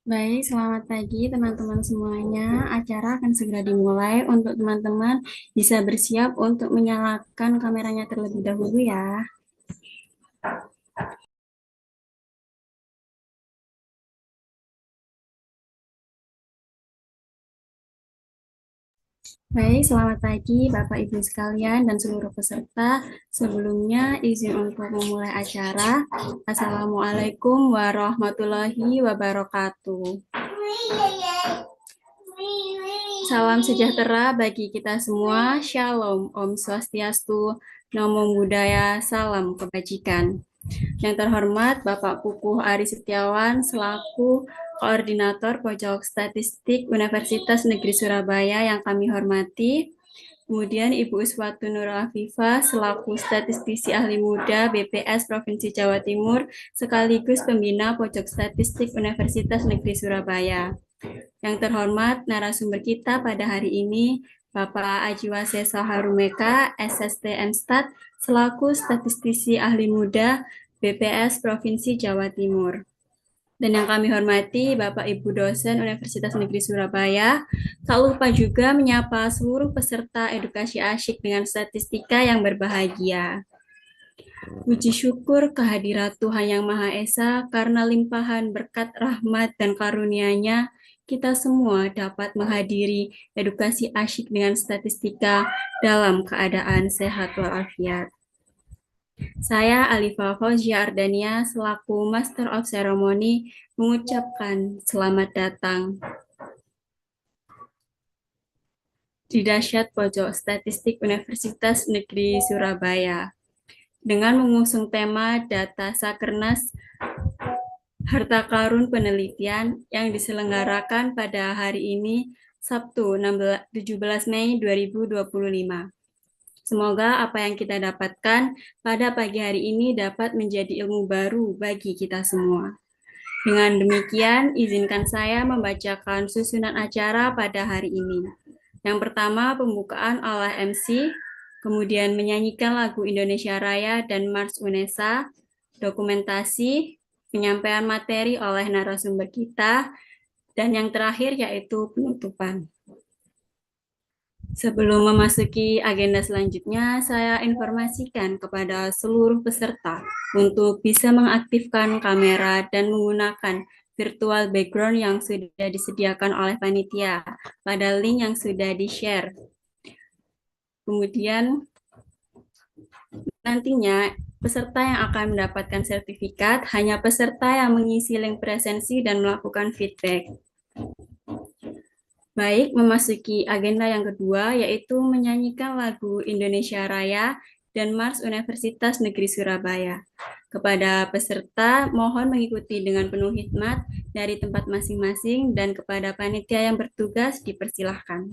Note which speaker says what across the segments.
Speaker 1: Baik, selamat pagi teman-teman semuanya. Acara akan segera dimulai. Untuk teman-teman bisa bersiap untuk menyalakan kameranya terlebih dahulu ya. Baik, selamat pagi Bapak Ibu sekalian dan seluruh peserta. Sebelumnya izin untuk memulai acara. Assalamualaikum warahmatullahi wabarakatuh. Salam sejahtera bagi kita semua. Shalom, Om Swastiastu, Namo Buddhaya, salam kebajikan. Yang terhormat Bapak Kukuh Ari Setiawan selaku Koordinator Pojok Statistik Universitas Negeri Surabaya yang kami hormati. Kemudian Ibu Uswatu Nur Afifah selaku statistisi ahli muda BPS Provinsi Jawa Timur sekaligus pembina Pojok Statistik Universitas Negeri Surabaya. Yang terhormat narasumber kita pada hari ini Bapak Ajiwaseso Harumeka, SST Mstat, selaku statistisi ahli muda BPS Provinsi Jawa Timur. Dan yang kami hormati Bapak Ibu dosen Universitas Negeri Surabaya, tak lupa juga menyapa seluruh peserta edukasi asyik dengan statistika yang berbahagia. Puji syukur kehadirat Tuhan Yang Maha Esa karena limpahan berkat rahmat dan karunia-Nya kita semua dapat menghadiri edukasi asyik dengan statistika dalam keadaan sehat walafiat. Saya Alifa Fauzia Ardania selaku Master of Ceremony mengucapkan selamat datang di Dahsyat Pojok Statistik Universitas Negeri Surabaya dengan mengusung tema Data Sakernas Harta Karun Penelitian yang diselenggarakan pada hari ini Sabtu 17 Mei 2025. Semoga apa yang kita dapatkan pada pagi hari ini dapat menjadi ilmu baru bagi kita semua. Dengan demikian, izinkan saya membacakan susunan acara pada hari ini. Yang pertama, pembukaan oleh MC, kemudian menyanyikan lagu Indonesia Raya dan Mars UNESA, dokumentasi, penyampaian materi oleh narasumber kita, dan yang terakhir yaitu penutupan. Sebelum memasuki agenda selanjutnya, saya informasikan kepada seluruh peserta untuk bisa mengaktifkan kamera dan menggunakan virtual background yang sudah disediakan oleh panitia pada link yang sudah di-share. Kemudian nantinya peserta yang akan mendapatkan sertifikat hanya peserta yang mengisi link presensi dan melakukan feedback. Baik, memasuki agenda yang kedua, yaitu menyanyikan lagu Indonesia Raya dan Mars Universitas Negeri Surabaya. Kepada peserta, mohon mengikuti dengan penuh hikmat dari tempat masing-masing dan kepada panitia yang bertugas dipersilahkan.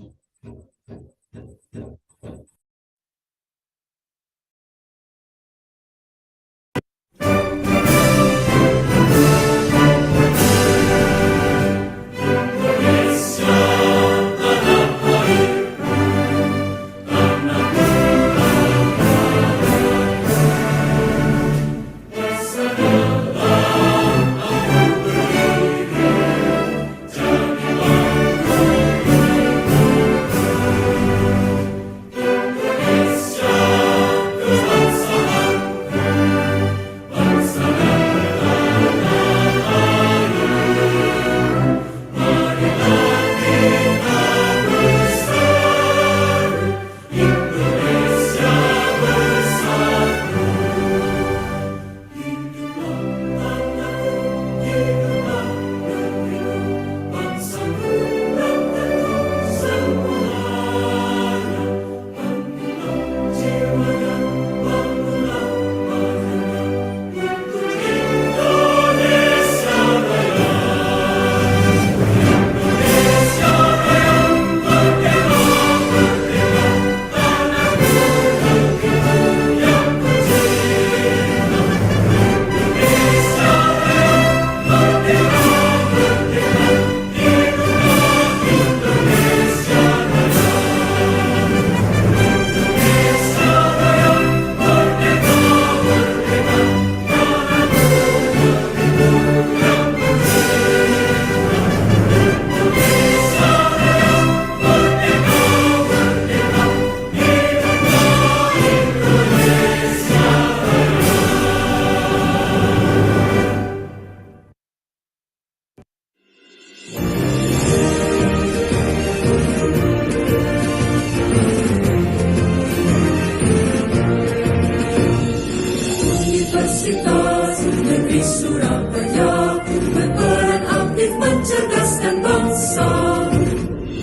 Speaker 2: mencerdaskan bangsa.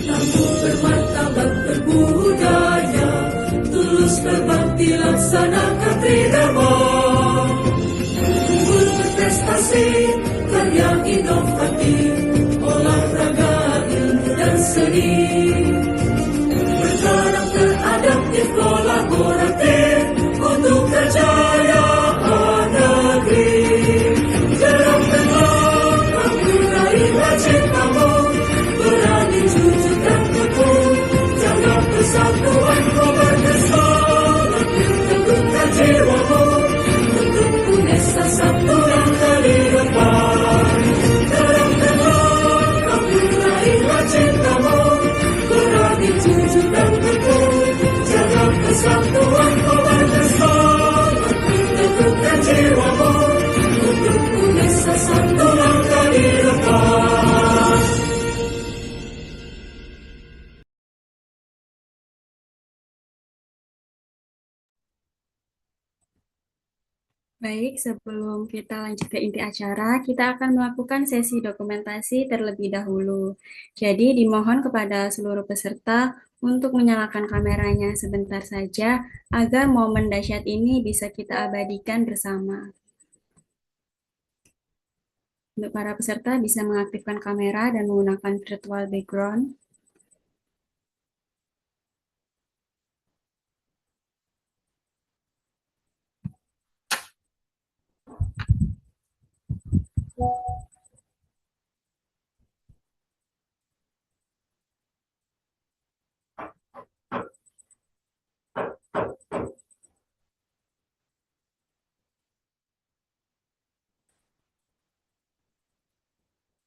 Speaker 2: Tangguh bermartabat berbudaya, tulus berbakti laksanakan tridharma. Unggul berprestasi, karya inovatif, olahraga, ilmu dan seni. Berjalan teradaptif, kolaboratif, untuk kejayaan negeri. Gerakkanlah kamu raihlah cintamu, berani jujur dan tekun, jaga persatuan kau berdesa, lebih teguhkan jiwamu, untuk UNESA satu langkah di depan. Gerakkanlah kamu raihlah cintamu, berani jujur dan tekun, jaga persatuan kau berdesa, lebih teguhkan jiwamu, untuk UNESA satu langkah di depan.
Speaker 1: Baik, sebelum kita lanjut ke inti acara, kita akan melakukan sesi dokumentasi terlebih dahulu. Jadi, dimohon kepada seluruh peserta untuk menyalakan kameranya sebentar saja agar momen dahsyat ini bisa kita abadikan bersama. Untuk para peserta bisa mengaktifkan kamera dan menggunakan virtual background.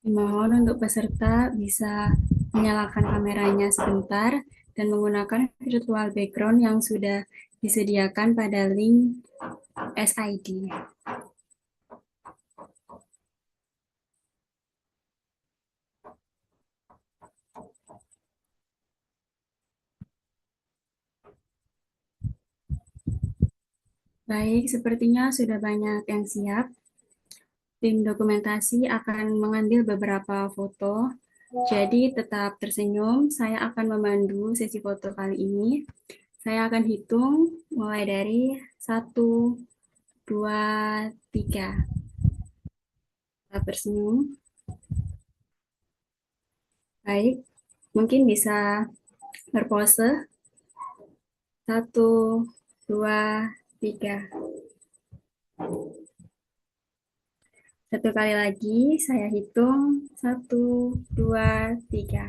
Speaker 1: Mohon untuk peserta bisa menyalakan kameranya sebentar dan menggunakan virtual background yang sudah disediakan pada link SID. Baik, sepertinya sudah banyak yang siap. Tim dokumentasi akan mengambil beberapa foto. Jadi tetap tersenyum, saya akan memandu sesi foto kali ini. Saya akan hitung mulai dari 1, 2, 3. Tetap tersenyum. Baik, mungkin bisa berpose. 1, 2, 3. Satu kali lagi, saya hitung. 1, 2, 3.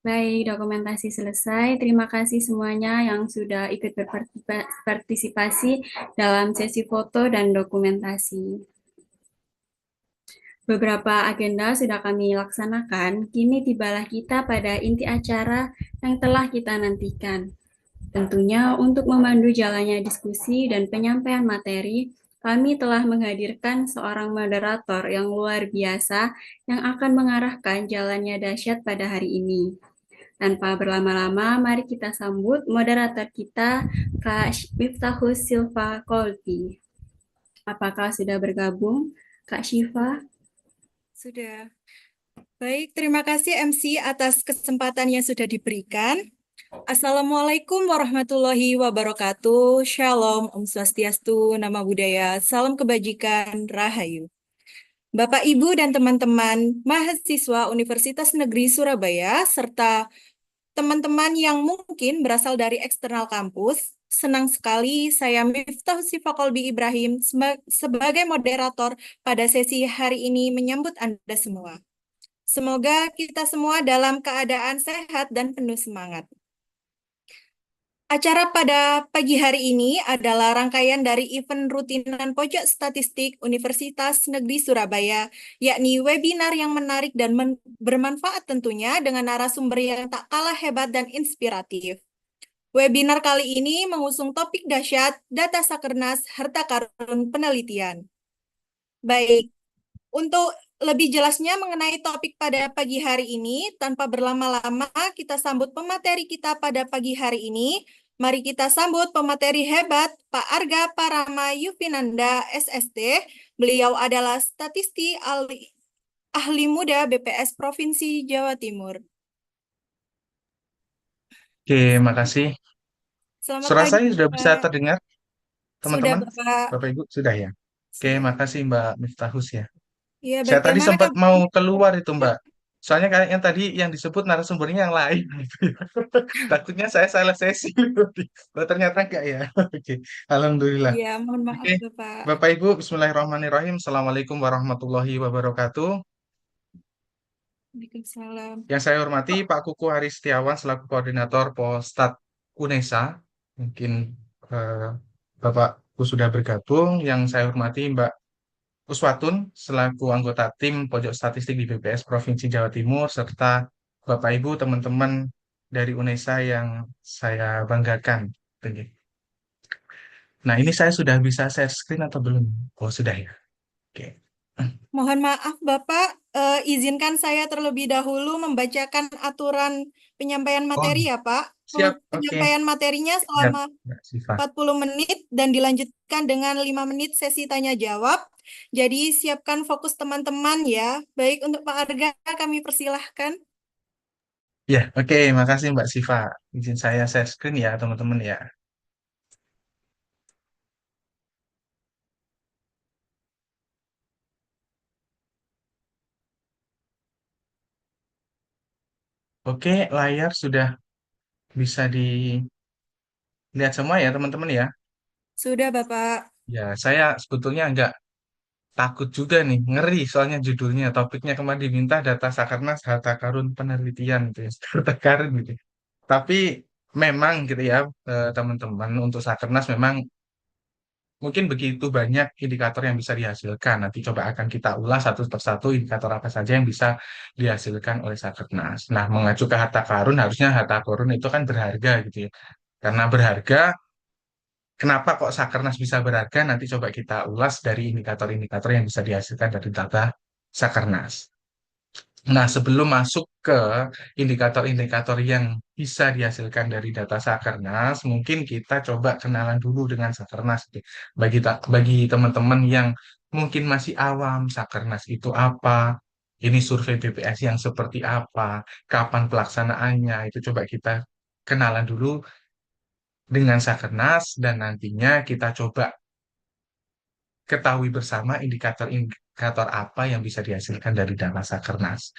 Speaker 1: Baik, dokumentasi selesai. Terima kasih semuanya yang sudah ikut berpartisipasi dalam sesi foto dan dokumentasi. Beberapa agenda sudah kami laksanakan, kini tibalah kita pada inti acara yang telah kita nantikan. Tentunya untuk memandu jalannya diskusi dan penyampaian materi, kami telah menghadirkan seorang moderator yang luar biasa yang akan mengarahkan jalannya dahsyat pada hari ini. Tanpa berlama-lama, mari kita sambut moderator kita, Kak Miftahus Silva Kolbi. Apakah sudah bergabung, Kak Syifa?
Speaker 3: Sudah. Baik, terima kasih MC atas kesempatan yang sudah diberikan. Assalamualaikum warahmatullahi wabarakatuh. Shalom, Om Swastiastu, Nama Budaya, Salam Kebajikan, Rahayu. Bapak, Ibu, dan teman-teman mahasiswa Universitas Negeri Surabaya, serta teman-teman yang mungkin berasal dari eksternal kampus, senang sekali saya Miftah Sifa Kolbi Ibrahim sebagai moderator pada sesi hari ini menyambut Anda semua. Semoga kita semua dalam keadaan sehat dan penuh semangat. Acara pada pagi hari ini adalah rangkaian dari event rutinan Pojok Statistik Universitas Negeri Surabaya, yakni webinar yang menarik dan bermanfaat tentunya dengan narasumber yang tak kalah hebat dan inspiratif. Webinar kali ini mengusung topik dahsyat data Sakernas harta karun penelitian. Baik, untuk lebih jelasnya mengenai topik pada pagi hari ini, tanpa berlama-lama kita sambut pemateri kita pada pagi hari ini, Mari kita sambut pemateri hebat Pak Arga Parama Yufinanda, SST. Beliau adalah ahli muda BPS Provinsi Jawa Timur.
Speaker 4: Oke, makasih.
Speaker 3: Selamat
Speaker 4: Suara
Speaker 3: pagi,
Speaker 4: saya sudah bisa
Speaker 3: Pak.
Speaker 4: terdengar,
Speaker 3: Sudah,
Speaker 4: teman-teman?
Speaker 3: Bapak.
Speaker 4: Bapak Ibu, sudah ya? Oke,
Speaker 3: Sudah.
Speaker 4: makasih Mbak Miftahus ya.
Speaker 3: Ya,
Speaker 4: Saya tadi
Speaker 3: bagaimana
Speaker 4: sempat mau
Speaker 3: kabarnya?
Speaker 4: keluar itu Mbak. Soalnya kayaknya tadi yang disebut narasumbernya yang lain. Takutnya saya salah sesi. Oh, ternyata enggak ya. Oke, Alhamdulillah.
Speaker 3: Ya, mohon
Speaker 4: Oke,
Speaker 3: maaf, Bapak.
Speaker 4: Bapak Ibu, Bismillahirrahmanirrahim. Assalamualaikum warahmatullahi wabarakatuh.
Speaker 3: Waalaikumsalam.
Speaker 4: Yang saya hormati Pak Kuku Haris Setiawan selaku Koordinator Polstat UNESA. Mungkin eh, Bapakku sudah bergabung. Yang saya hormati Mbak Uswatun selaku anggota tim Pojok Statistik di BPS Provinsi Jawa Timur serta Bapak Ibu teman-teman dari UNESA yang saya banggakan. Nah, ini saya sudah bisa share screen atau belum? Oh, sudah ya. Oke.
Speaker 3: Mohon maaf, Bapak. Izinkan saya terlebih dahulu membacakan aturan penyampaian
Speaker 4: Oh,
Speaker 3: materi ya, Pak.
Speaker 4: siap. Oke.
Speaker 3: Penyampaian materinya
Speaker 4: Siap,
Speaker 3: selama
Speaker 4: Mbak Siva.
Speaker 3: 40 menit dan dilanjutkan dengan 5 menit sesi tanya jawab. Jadi siapkan fokus teman-teman ya. Baik, untuk Pak Arga kami persilahkan.
Speaker 4: Ya, oke. Makasih Mbak Siva. Izin saya share screen ya, teman-teman ya. Oke, layar sudah bisa dilihat semua ya, teman-teman ya.
Speaker 3: Sudah, Bapak.
Speaker 4: Ya, saya sebetulnya agak takut juga nih, ngeri soalnya judulnya, topiknya kemarin diminta data Sakernas harta karun penelitian gitu ya, harta karun gitu. Tapi memang gitu ya, teman-teman, untuk Sakernas memang mungkin begitu banyak indikator yang bisa dihasilkan. Nanti coba akan kita ulas satu persatu indikator apa saja yang bisa dihasilkan oleh Sakernas. Nah, mengacu ke harta karun, harusnya harta karun itu kan berharga gitu ya. Karena berharga, kenapa kok Sakernas bisa berharga? Nanti coba kita ulas dari indikator-indikator yang bisa dihasilkan dari data Sakernas. Nah, sebelum masuk ke indikator-indikator yang bisa dihasilkan dari data Sakernas, mungkin kita coba kenalan dulu dengan Sakernas. Bagi teman-teman yang mungkin masih awam, Sakernas itu apa? Ini survei BPS yang seperti apa? Kapan pelaksanaannya? Itu coba kita kenalan dulu dengan Sakernas dan nantinya kita coba ketahui bersama indikator-indikator apa yang bisa dihasilkan dari data Sakernas.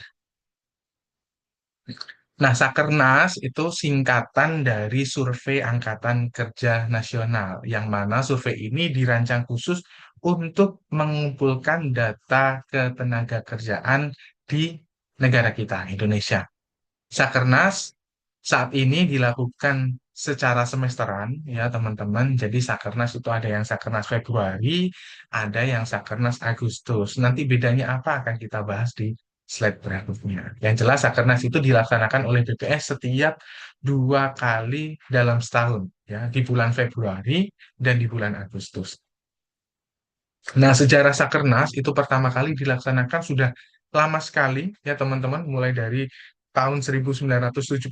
Speaker 4: Nah, Sakernas itu singkatan dari Survei Angkatan Kerja Nasional, yang mana survei ini dirancang khusus untuk mengumpulkan data ketenaga kerjaan di negara kita, Indonesia. Sakernas saat ini dilakukan secara semesteran, ya teman-teman. Jadi Sakernas itu ada yang Sakernas Februari, ada yang Sakernas Agustus. Nanti bedanya apa akan kita bahas di slide berikutnya. Yang jelas Sakernas itu dilaksanakan oleh BPS setiap 2 kali dalam setahun, ya di bulan Februari dan di bulan Agustus. Nah, sejarah Sakernas itu pertama kali dilaksanakan sudah lama sekali ya teman-teman, mulai dari tahun 1976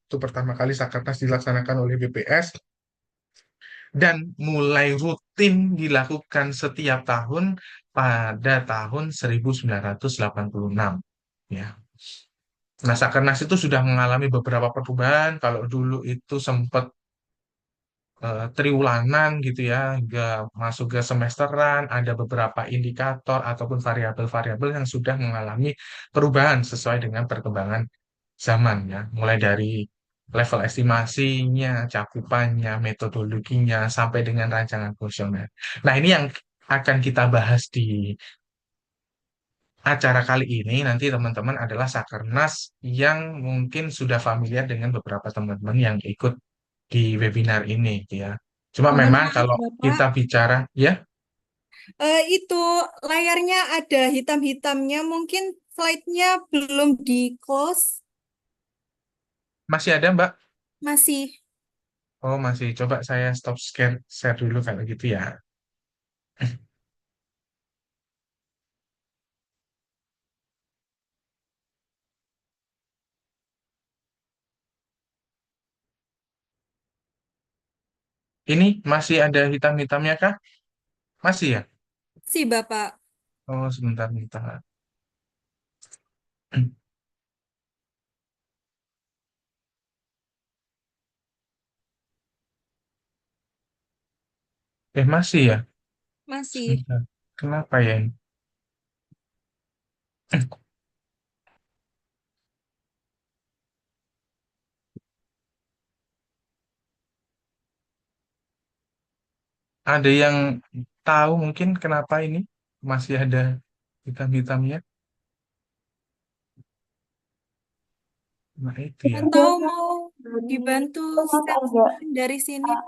Speaker 4: itu pertama kali Sakernas dilaksanakan oleh BPS dan mulai rutin dilakukan setiap tahun pada tahun 1986 ya. Nah, Sakernas itu sudah mengalami beberapa perubahan. Kalau dulu itu sempat triwulanan gitu ya, hingga masuk ke semesteran, ada beberapa indikator ataupun variabel-variabel yang sudah mengalami perubahan sesuai dengan perkembangan zaman ya, mulai dari level estimasinya, cakupannya, metodologinya, sampai dengan rancangan fungsional. Nah, ini yang akan kita bahas di acara kali ini. Nanti teman-teman adalah Sakernas yang mungkin sudah familiar dengan beberapa teman-teman yang ikut di webinar ini gitu ya. Cuma
Speaker 3: Mohon
Speaker 4: memang
Speaker 3: maaf,
Speaker 4: kalau
Speaker 3: Bapak.
Speaker 4: kita bicara ya,
Speaker 3: Itu layarnya ada hitam-hitamnya. Mungkin slide-nya belum di-close.
Speaker 4: masih ada Mbak.
Speaker 3: Masih.
Speaker 4: Oh, masih. Coba saya stop share dulu kalau gitu ya. Ini masih ada hitam-hitamnya kah? Masih ya?
Speaker 3: Si Bapak.
Speaker 4: Oh, sebentar, sebentar. Masih ya?
Speaker 3: Masih.
Speaker 4: Sebentar. Kenapa ya ini? Ada yang tahu mungkin kenapa ini masih ada hitam-hitamnya? Nah, itu ya.
Speaker 3: Atau mau dibantu share screen dari sini, Pak?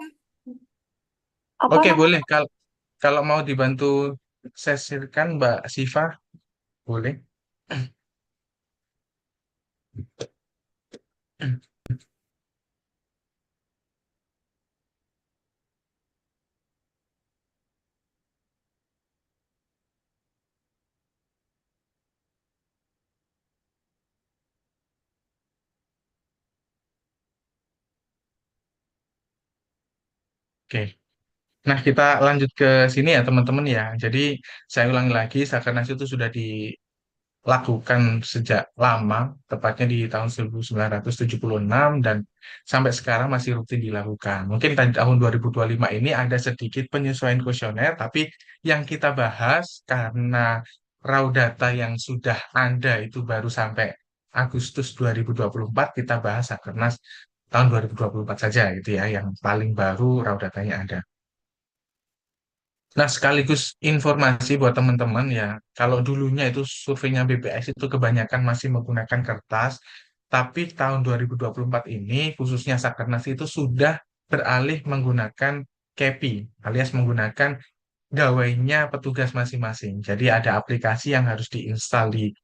Speaker 4: Oke, boleh. Kalau kalau mau dibantu sesirkan Mbak Siva, boleh. Oke. Nah, kita lanjut ke sini ya, teman-teman ya. Jadi, saya ulangi lagi, Sakernas itu sudah dilakukan sejak lama, tepatnya di tahun 1976, dan sampai sekarang masih rutin dilakukan. Mungkin pada tahun 2025 ini ada sedikit penyesuaian kuesioner, tapi yang kita bahas karena raw data yang sudah ada itu baru sampai Agustus 2024, kita bahas Sakernas tahun 2024 saja gitu ya, yang paling baru raw datanya ada. Nah, sekaligus informasi buat teman-teman ya, kalau dulunya itu surveinya BPS itu kebanyakan masih menggunakan kertas, tapi tahun 2024 ini, khususnya Sakernas itu sudah beralih menggunakan KEPI, alias menggunakan gawainya petugas masing-masing. Jadi ada aplikasi yang harus diinstal di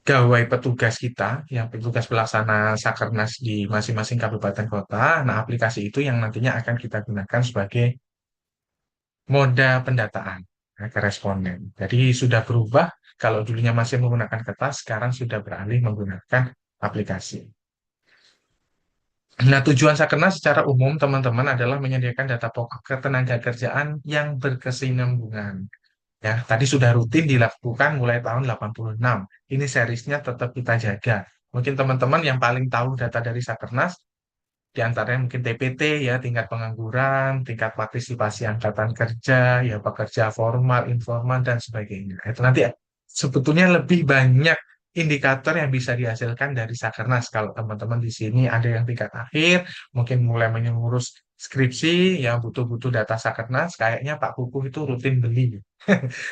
Speaker 4: gawai petugas kita, yang petugas pelaksana Sakernas di masing-masing kabupaten kota. Nah, aplikasi itu yang nantinya akan kita gunakan sebagai moda pendataan ke responden. Jadi sudah berubah, kalau dulunya masih menggunakan kertas, sekarang sudah beralih menggunakan aplikasi. Nah, tujuan Sakernas secara umum, teman-teman, adalah menyediakan data pokok ketenagakerjaan yang berkesinambungan. Ya, tadi sudah rutin dilakukan mulai tahun 86. Ini seriesnya tetap kita jaga. Mungkin teman-teman yang paling tahu data dari Sakernas di antaranya mungkin TPT ya, tingkat pengangguran, tingkat partisipasi angkatan kerja, ya pekerja formal, informal, dan sebagainya. Itu nanti sebetulnya lebih banyak indikator yang bisa dihasilkan dari Sakernas. Kalau teman-teman di sini ada yang tingkat akhir, mungkin mulai mengurus skripsi, ya butuh-butuh data Sakernas, kayaknya Pak Kukuh itu rutin beli.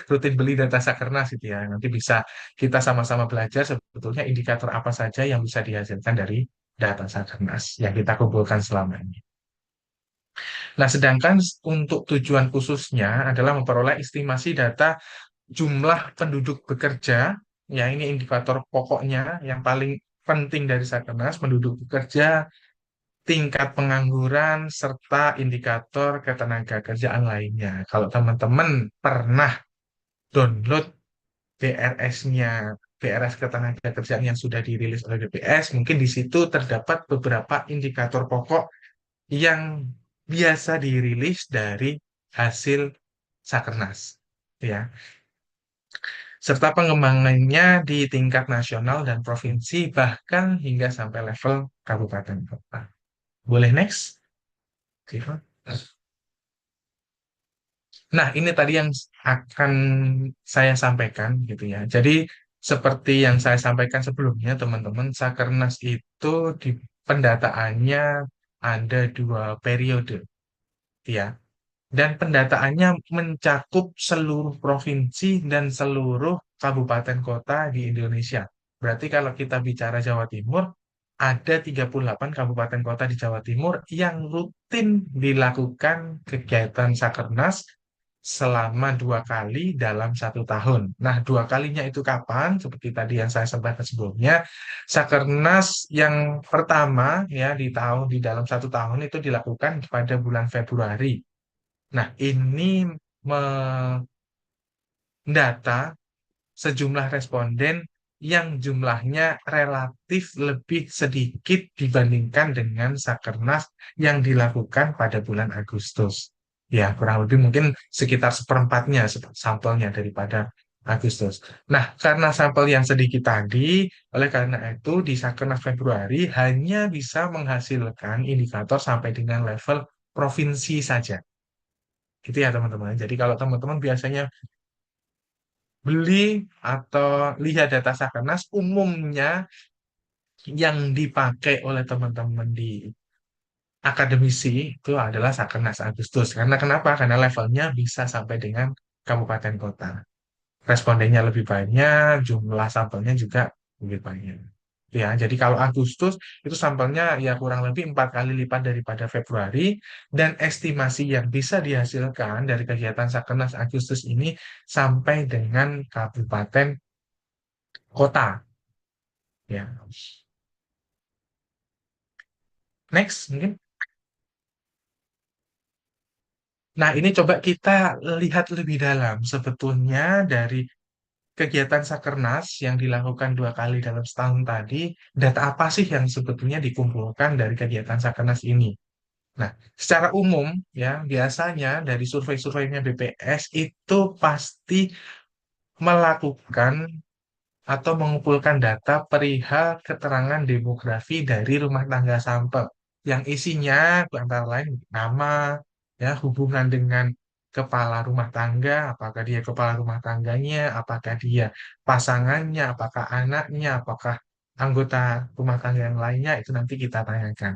Speaker 4: Rutin beli data Sakernas itu ya. Nanti bisa kita sama-sama belajar sebetulnya indikator apa saja yang bisa dihasilkan dari data Sakernas yang kita kumpulkan selama ini. Nah, sedangkan untuk tujuan khususnya adalah memperoleh estimasi data jumlah penduduk bekerja, ya ini indikator pokoknya yang paling penting dari Sakernas, penduduk bekerja, tingkat pengangguran, serta indikator ketenaga kerjaan lainnya. Kalau teman-teman pernah download BRS-nya, BRS Ketenagakerjaan yang sudah dirilis oleh BPS, mungkin di situ terdapat beberapa indikator pokok yang biasa dirilis dari hasil Sakernas, ya, serta pengembangannya di tingkat nasional dan provinsi, bahkan hingga sampai level kabupaten kota. Boleh next, Siva? Nah, ini tadi yang akan saya sampaikan gitu ya. Jadi seperti yang saya sampaikan sebelumnya, teman-teman, Sakernas itu di pendataannya ada 2 periode, ya. Dan pendataannya mencakup seluruh provinsi dan seluruh kabupaten kota di Indonesia. Berarti kalau kita bicara Jawa Timur, ada 38 kabupaten kota di Jawa Timur yang rutin dilakukan kegiatan Sakernas selama 2 kali dalam 1 tahun. Nah, 2 kalinya itu kapan? Seperti tadi yang saya sampaikan sebelumnya, Sakernas yang pertama ya di dalam 1 tahun itu dilakukan pada bulan Februari. Nah, ini mendata sejumlah responden yang jumlahnya relatif lebih sedikit dibandingkan dengan Sakernas yang dilakukan pada bulan Agustus. Ya, kurang lebih mungkin sekitar seperempatnya sampelnya daripada Agustus. Nah, karena sampel yang sedikit tadi, oleh karena itu di Sakernas Februari hanya bisa menghasilkan indikator sampai dengan level provinsi saja. Gitu ya teman-teman. Jadi kalau teman-teman biasanya beli atau lihat data Sakernas, umumnya yang dipakai oleh teman-teman di akademisi itu adalah Sakernas Agustus. Karena kenapa? Karena levelnya bisa sampai dengan kabupaten kota. Respondennya lebih banyak, jumlah sampelnya juga lebih banyak. Ya, jadi kalau Agustus itu sampelnya ya kurang lebih 4 kali lipat daripada Februari, dan estimasi yang bisa dihasilkan dari kegiatan Sakernas Agustus ini sampai dengan kabupaten kota. Ya, next mungkin. Nah, ini coba kita lihat lebih dalam. Sebetulnya dari kegiatan Sakernas yang dilakukan 2 kali dalam setahun tadi, data apa sih yang sebetulnya dikumpulkan dari kegiatan Sakernas ini? Nah, secara umum ya biasanya dari survei-surveinya BPS itu pasti melakukan atau mengumpulkan data perihal keterangan demografi dari rumah tangga sampel yang isinya antara lain nama, ya, hubungan dengan kepala rumah tangga, apakah dia kepala rumah tangganya, apakah dia pasangannya, apakah anaknya, apakah anggota rumah tangga yang lainnya, itu nanti kita tanyakan.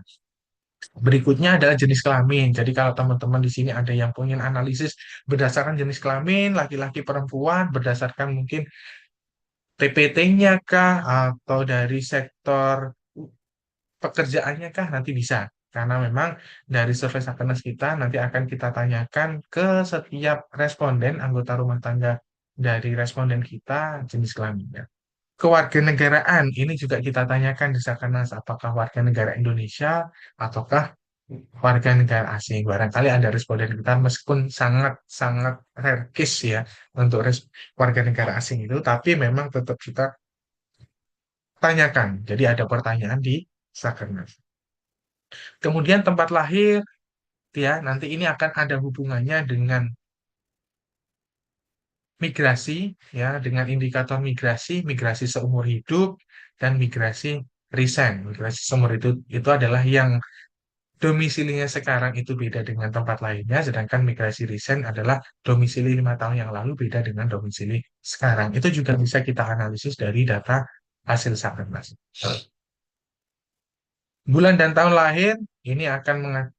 Speaker 4: Berikutnya adalah jenis kelamin. Jadi kalau teman-teman di sini ada yang pengen analisis berdasarkan jenis kelamin, laki-laki perempuan, berdasarkan mungkin TPT-nya kah, atau dari sektor pekerjaannya kah, nanti bisa. Karena memang dari survei Sakernas kita nanti akan kita tanyakan ke setiap responden, anggota rumah tangga dari responden kita, jenis kelaminnya. Kewarganegaraan ini juga kita tanyakan di Sakernas, apakah warga negara Indonesia ataukah warga negara asing. Barangkali ada responden kita meskipun sangat-sangat rare case ya untuk warga negara asing itu, tapi memang tetap kita tanyakan. Jadi ada pertanyaan di Sakernas. Kemudian tempat lahir, ya, nanti ini akan ada hubungannya dengan migrasi, ya, dengan indikator migrasi, migrasi seumur hidup, dan migrasi resign. Migrasi seumur hidup itu adalah yang domisilinya sekarang itu beda dengan tempat lainnya, sedangkan migrasi resign adalah domisili 5 tahun yang lalu beda dengan domisili sekarang. Itu juga bisa kita analisis dari data hasil Sakernas. Bulan dan tahun lahir ini akan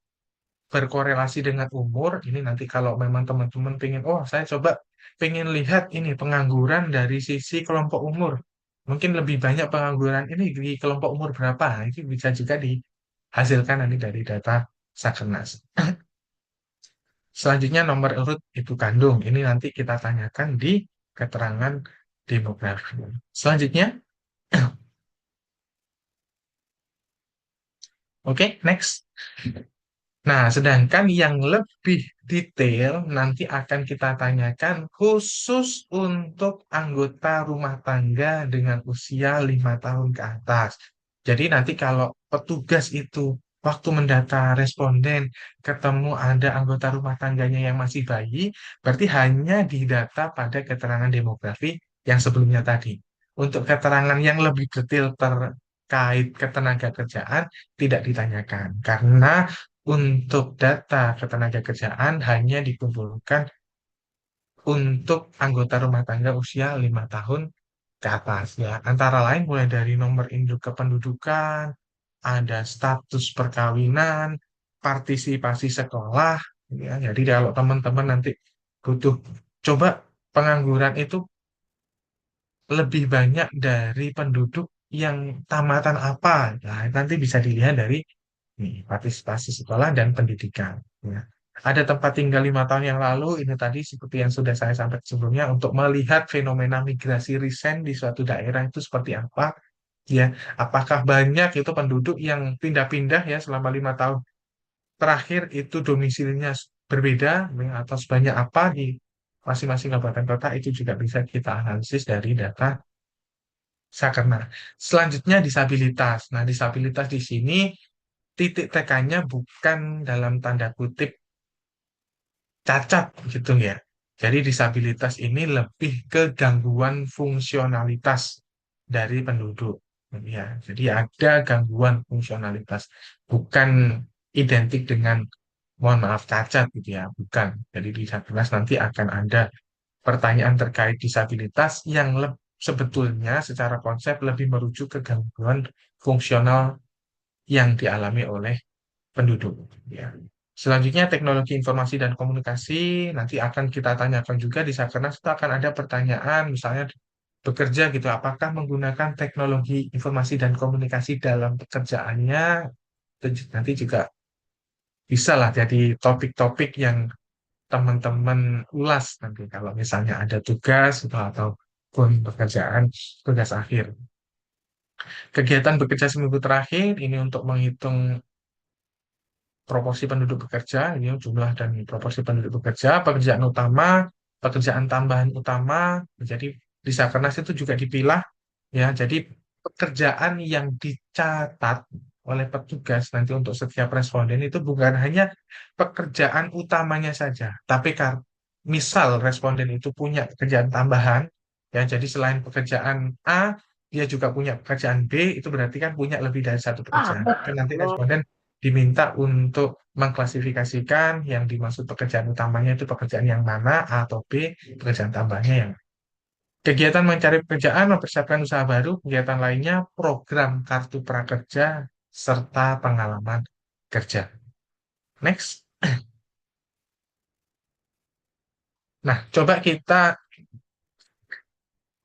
Speaker 4: berkorelasi dengan umur. Ini nanti kalau memang teman-teman pengen, oh saya coba pengen lihat ini pengangguran dari sisi kelompok umur. Mungkin lebih banyak pengangguran ini di kelompok umur berapa? Nah, ini bisa juga dihasilkan nanti dari data Sakernas. Selanjutnya nomor urut ibu kandung. Ini nanti kita tanyakan di keterangan demografi. Selanjutnya, oke, next. Nah, sedangkan yang lebih detail nanti akan kita tanyakan khusus untuk anggota rumah tangga dengan usia 5 tahun ke atas. Jadi nanti kalau petugas itu waktu mendata responden ketemu ada anggota rumah tangganya yang masih bayi, berarti hanya didata pada keterangan demografi yang sebelumnya tadi. Untuk keterangan yang lebih detail terkait ketenaga kerjaan tidak ditanyakan karena untuk data ketenagakerjaan hanya dikumpulkan untuk anggota rumah tangga usia 5 tahun ke atas ya. Antara lain mulai dari nomor induk kependudukan, ada status perkawinan, partisipasi sekolah ya. Jadi kalau teman-teman nanti butuh coba pengangguran itu lebih banyak dari penduduk yang tamatan apa. Nah, nanti bisa dilihat dari partisipasi sekolah dan pendidikan. Ya. Ada tempat tinggal 5 tahun yang lalu, ini tadi seperti yang sudah saya sampaikan sebelumnya, untuk melihat fenomena migrasi resen di suatu daerah itu seperti apa. Ya, apakah banyak itu penduduk yang pindah-pindah ya selama 5 tahun terakhir itu domisilinya berbeda ya, atau sebanyak apa di masing-masing kabupaten kota itu juga bisa kita analisis dari data Sakernas. Selanjutnya disabilitas. Nah, disabilitas di sini titik tekannya bukan dalam tanda kutip cacat gitu ya. Jadi disabilitas ini lebih ke gangguan fungsionalitas dari penduduk. Ya, jadi ada gangguan fungsionalitas, bukan identik dengan mohon maaf cacat gitu ya, bukan. Jadi di disabilitas nanti akan ada pertanyaan terkait disabilitas yang sebetulnya secara konsep lebih merujuk ke gangguan fungsional yang dialami oleh penduduk. Ya. Selanjutnya teknologi informasi dan komunikasi nanti akan kita tanyakan juga di Sakernas itu akan ada pertanyaan misalnya bekerja gitu apakah menggunakan teknologi informasi dan komunikasi dalam pekerjaannya itu nanti juga bisa lah jadi topik-topik yang teman-teman ulas nanti kalau misalnya ada tugas gitu, ataupun pekerjaan tugas akhir. Kegiatan bekerja seminggu terakhir ini untuk menghitung proporsi penduduk bekerja, ini jumlah dan proporsi penduduk bekerja, pekerjaan utama, pekerjaan tambahan utama, jadi di Sakernas itu juga dipilah ya, jadi pekerjaan yang dicatat oleh petugas nanti untuk setiap responden itu bukan hanya pekerjaan utamanya saja, tapi misal responden itu punya pekerjaan tambahan, ya, jadi selain pekerjaan A, dia juga punya pekerjaan B, itu berarti kan punya lebih dari satu pekerjaan. Kan nanti responden diminta untuk mengklasifikasikan yang dimaksud pekerjaan utamanya itu pekerjaan yang mana, A atau B, pekerjaan tambahnya yang kegiatan mencari pekerjaan, mempersiapkan usaha baru, kegiatan lainnya, program kartu prakerja, serta pengalaman kerja. Next. Nah, coba kita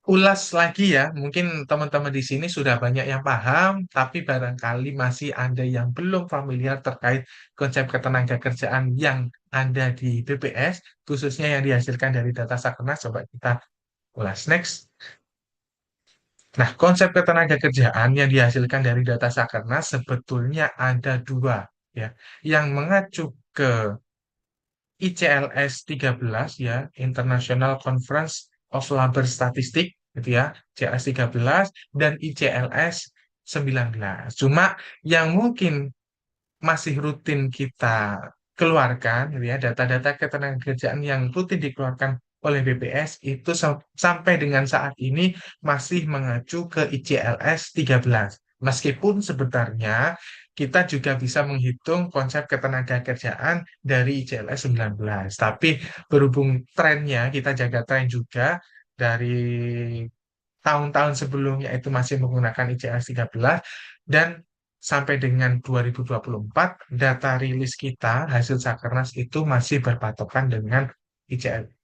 Speaker 4: ulas lagi ya. Mungkin teman-teman di sini sudah banyak yang paham, tapi barangkali masih ada yang belum familiar terkait konsep ketenaga kerjaan yang ada di BPS, khususnya yang dihasilkan dari data Sakernas. Coba kita ulas. Next. Nah, konsep ketenaga kerjaan yang dihasilkan dari data Sakernas sebetulnya ada dua, ya, yang mengacu ke ICLS 13 ya, International Conference of Labor Statistics gitu ya, ICLS 13 dan ICLS 19. Cuma yang mungkin masih rutin kita keluarkan gitu ya, data-data ketenagakerjaan yang rutin dikeluarkan oleh BPS itu sampai dengan saat ini masih mengacu ke ICLS 13. Meskipun sebenarnya kita juga bisa menghitung konsep ketenagakerjaan dari ICLS 19. Tapi berhubung trennya kita jaga tren juga dari tahun-tahun sebelumnya itu masih menggunakan ICLS 13 dan sampai dengan 2024 data rilis kita hasil Sakernas itu masih berpatokan dengan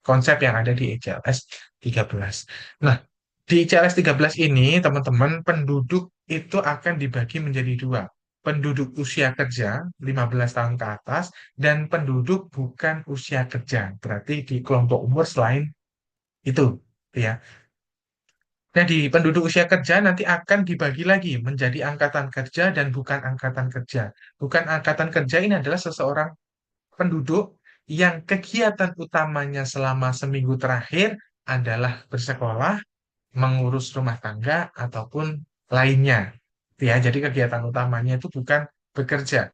Speaker 4: konsep yang ada di ICLS 13. Nah, di ICLS 13 ini teman-teman penduduk itu akan dibagi menjadi dua. Penduduk usia kerja 15 tahun ke atas dan penduduk bukan usia kerja. Berarti di kelompok umur selain itu ya. Nah, di penduduk usia kerja nanti akan dibagi lagi menjadi angkatan kerja dan bukan angkatan kerja. Bukan angkatan kerja ini adalah seseorang penduduk yang kegiatan utamanya selama seminggu terakhir adalah bersekolah, mengurus rumah tangga, ataupun lainnya. Ya, jadi kegiatan utamanya itu bukan bekerja,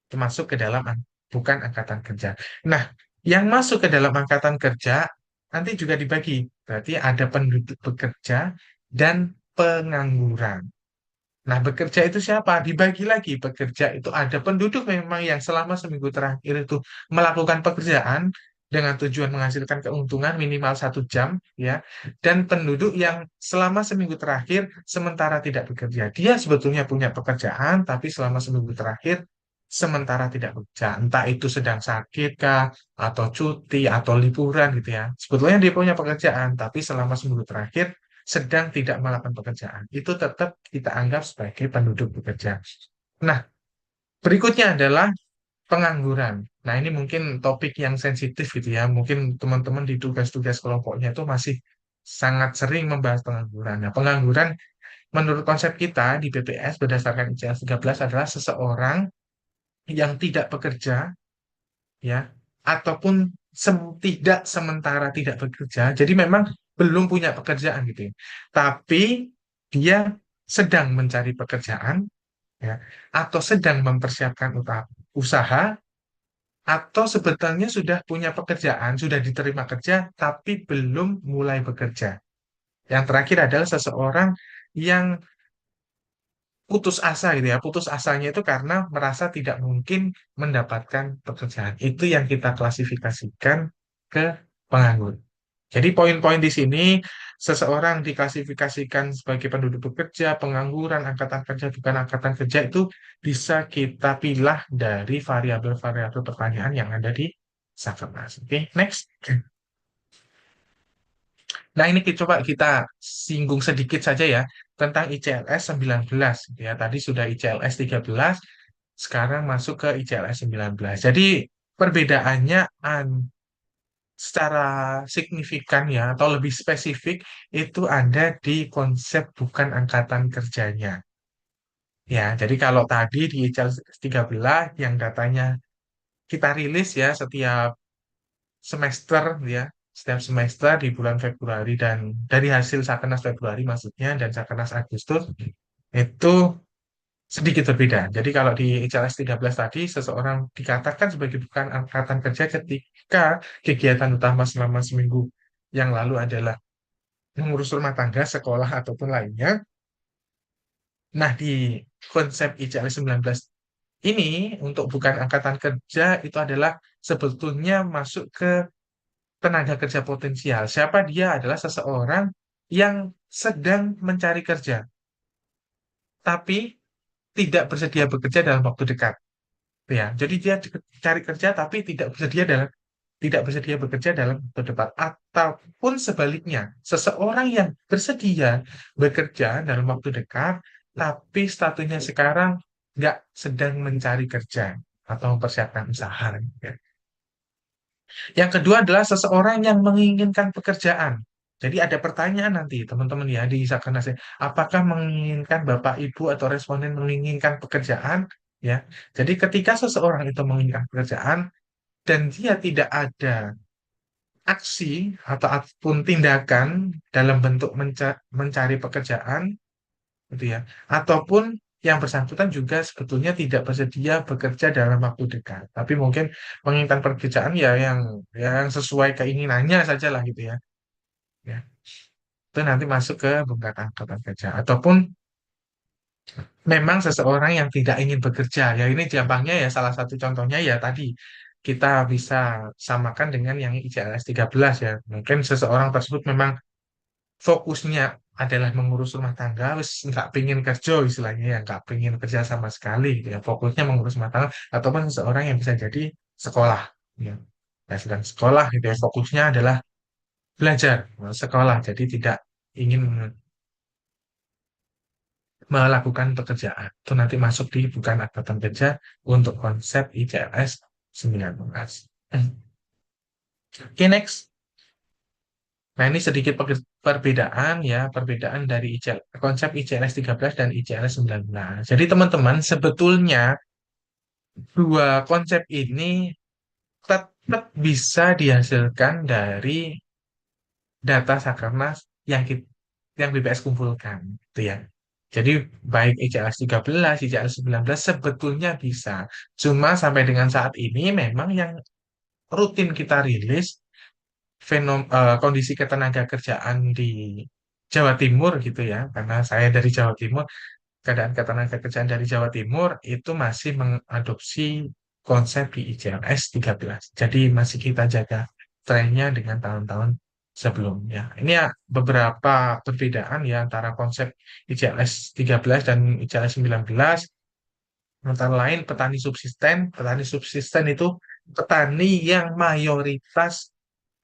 Speaker 4: termasuk ke dalam bukan angkatan kerja. Nah, yang masuk ke dalam angkatan kerja nanti juga dibagi. Berarti ada penduduk bekerja dan pengangguran. Nah, bekerja itu siapa? Dibagi lagi. Bekerja itu ada penduduk memang yang selama seminggu terakhir itu melakukan pekerjaan dengan tujuan menghasilkan keuntungan minimal 1 jam, ya. Dan penduduk yang selama seminggu terakhir sementara tidak bekerja. Dia sebetulnya punya pekerjaan, tapi selama seminggu terakhir sementara tidak bekerja. Entah itu sedang sakit kah, atau cuti, atau liburan gitu ya. Sebetulnya dia punya pekerjaan, tapi selama seminggu terakhir sedang tidak melakukan pekerjaan, itu tetap kita anggap sebagai penduduk bekerja. Nah, berikutnya adalah pengangguran. Nah, ini mungkin topik yang sensitif gitu ya. Mungkin teman-teman di tugas-tugas kelompoknya itu masih sangat sering membahas pengangguran. Nah, pengangguran menurut konsep kita di BPS berdasarkan ICS 13 adalah seseorang yang tidak bekerja ya ataupun tidak sementara tidak bekerja. Jadi memang belum punya pekerjaan gitu ya. Tapi dia sedang mencari pekerjaan ya, atau sedang mempersiapkan usaha, atau sebetulnya sudah punya pekerjaan, sudah diterima kerja, tapi belum mulai bekerja. Yang terakhir adalah seseorang yang putus asa gitu ya. Putus asanya itu karena merasa tidak mungkin mendapatkan pekerjaan. Itu yang kita klasifikasikan ke penganggur. Jadi poin-poin di sini, seseorang diklasifikasikan sebagai penduduk bekerja, pengangguran, angkatan kerja, bukan angkatan kerja, itu bisa kita pilah dari variabel-variabel pertanyaan yang ada di Sakernas. Oke, next. Nah, ini coba kita singgung sedikit saja ya tentang ICLS 19 gitu ya. Tadi sudah ICLS 13, sekarang masuk ke ICLS 19. Jadi perbedaannya secara signifikan ya atau lebih spesifik itu ada di konsep bukan angkatan kerjanya. Ya, jadi kalau tadi di ICLS 13 yang datanya kita rilis ya semester ya, setiap semester di bulan Februari, dan dari hasil Sakernas Februari maksudnya dan Sakernas Agustus itu sedikit berbeda. Jadi kalau di ICLS 13 tadi seseorang dikatakan sebagai bukan angkatan kerja ketika kegiatan utama selama seminggu yang lalu adalah mengurus rumah tangga, sekolah ataupun lainnya. Nah, di konsep ICLS 19 ini untuk bukan angkatan kerja itu adalah sebetulnya masuk ke tenaga kerja potensial. Siapa dia? Adalah seseorang yang sedang mencari kerja, tapi tidak bersedia bekerja dalam waktu dekat. Ya, jadi dia cari kerja tapi tidak bersedia bekerja dalam waktu dekat. Ataupun sebaliknya, seseorang yang bersedia bekerja dalam waktu dekat, tapi statusnya sekarang nggak sedang mencari kerja atau mempersiapkan usaha. Ya. Yang kedua adalah seseorang yang menginginkan pekerjaan. Jadi ada pertanyaan nanti teman-teman ya di Sakernas, ya. Apakah menginginkan Bapak Ibu atau responden menginginkan pekerjaan? Ya. Jadi ketika seseorang itu menginginkan pekerjaan dan dia tidak ada aksi ataupun tindakan dalam bentuk mencari pekerjaan gitu ya, ataupun yang bersangkutan juga sebetulnya tidak bersedia bekerja dalam waktu dekat, tapi mungkin menginginkan pekerjaan ya yang sesuai keinginannya saja lah gitu ya. Ya, itu nanti masuk ke bengkak angkatan kerja. Ataupun memang seseorang yang tidak ingin bekerja, ya ini gampangnya ya salah satu contohnya ya tadi kita bisa samakan dengan yang ICLS 13 ya. Mungkin seseorang tersebut memang fokusnya adalah mengurus rumah tangga, wis nggak pingin kerja istilahnya ya, nggak pingin kerja sama sekali gitu ya. Fokusnya mengurus rumah tangga, ataupun seseorang yang bisa jadi sekolah ya. Nah, sedang sekolah gitu ya, fokusnya adalah belajar sekolah, jadi tidak ingin melakukan pekerjaan. Itu nanti masuk di bukan angkatan kerja untuk konsep ICLS 19. Oke, next. Nah, ini sedikit perbedaan ya, perbedaan dari konsep ICLS 13 dan ICLS 19. Jadi teman-teman, sebetulnya dua konsep ini tetap bisa dihasilkan dari data Sakernas yang BPS kumpulkan, gitu ya. Jadi baik ICLS 13, ICLS 19 sebetulnya bisa. Cuma sampai dengan saat ini memang yang rutin kita rilis kondisi ketenaga kerjaan di Jawa Timur gitu ya, karena saya dari Jawa Timur, keadaan ketenaga kerjaan dari Jawa Timur itu masih mengadopsi konsep di ICLS 13. Jadi masih kita jaga trennya dengan tahun-tahun sebelumnya. Ini ya beberapa perbedaan ya antara konsep ICLS 13 dan ICLS 19. Antara lain petani subsisten. Petani subsisten itu petani yang mayoritas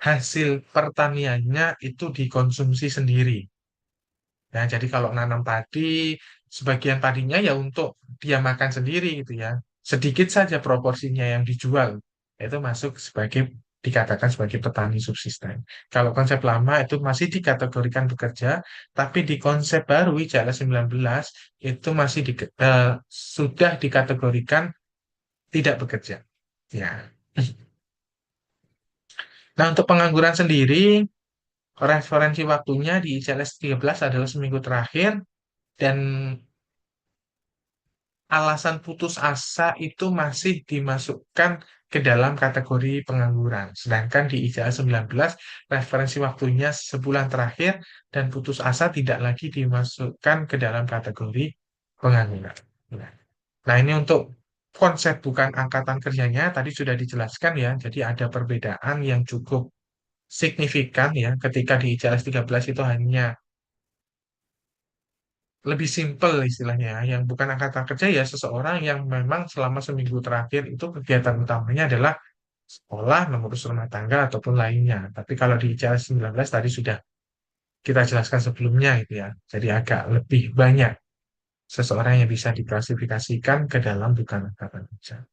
Speaker 4: hasil pertaniannya itu dikonsumsi sendiri. Ya, jadi kalau nanam padi, sebagian padinya ya untuk dia makan sendiri gitu ya. Sedikit saja proporsinya yang dijual. Itu masuk sebagai dikatakan sebagai petani subsisten. Kalau konsep lama itu masih dikategorikan bekerja, tapi di konsep baru ICLS 19 itu masih sudah dikategorikan tidak bekerja. Ya. Nah, untuk pengangguran sendiri, Referensi waktunya di ICLS 13 adalah seminggu terakhir, dan alasan putus asa itu masih dimasukkan ke dalam kategori pengangguran. Sedangkan di ICLS 19, referensi waktunya sebulan terakhir dan putus asa tidak lagi dimasukkan ke dalam kategori pengangguran. Nah, ini untuk konsep bukan angkatan kerjanya tadi sudah dijelaskan ya. Jadi ada perbedaan yang cukup signifikan ya ketika di ICLS 13 itu hanya lebih simpel istilahnya ya. Yang bukan angkatan kerja ya seseorang yang memang selama seminggu terakhir itu kegiatan utamanya adalah sekolah, mengurus rumah tangga ataupun lainnya. Tapi kalau di ICLS 19 tadi sudah kita jelaskan sebelumnya itu ya. Jadi agak lebih banyak seseorang yang bisa diklasifikasikan ke dalam bukan angkatan kerja.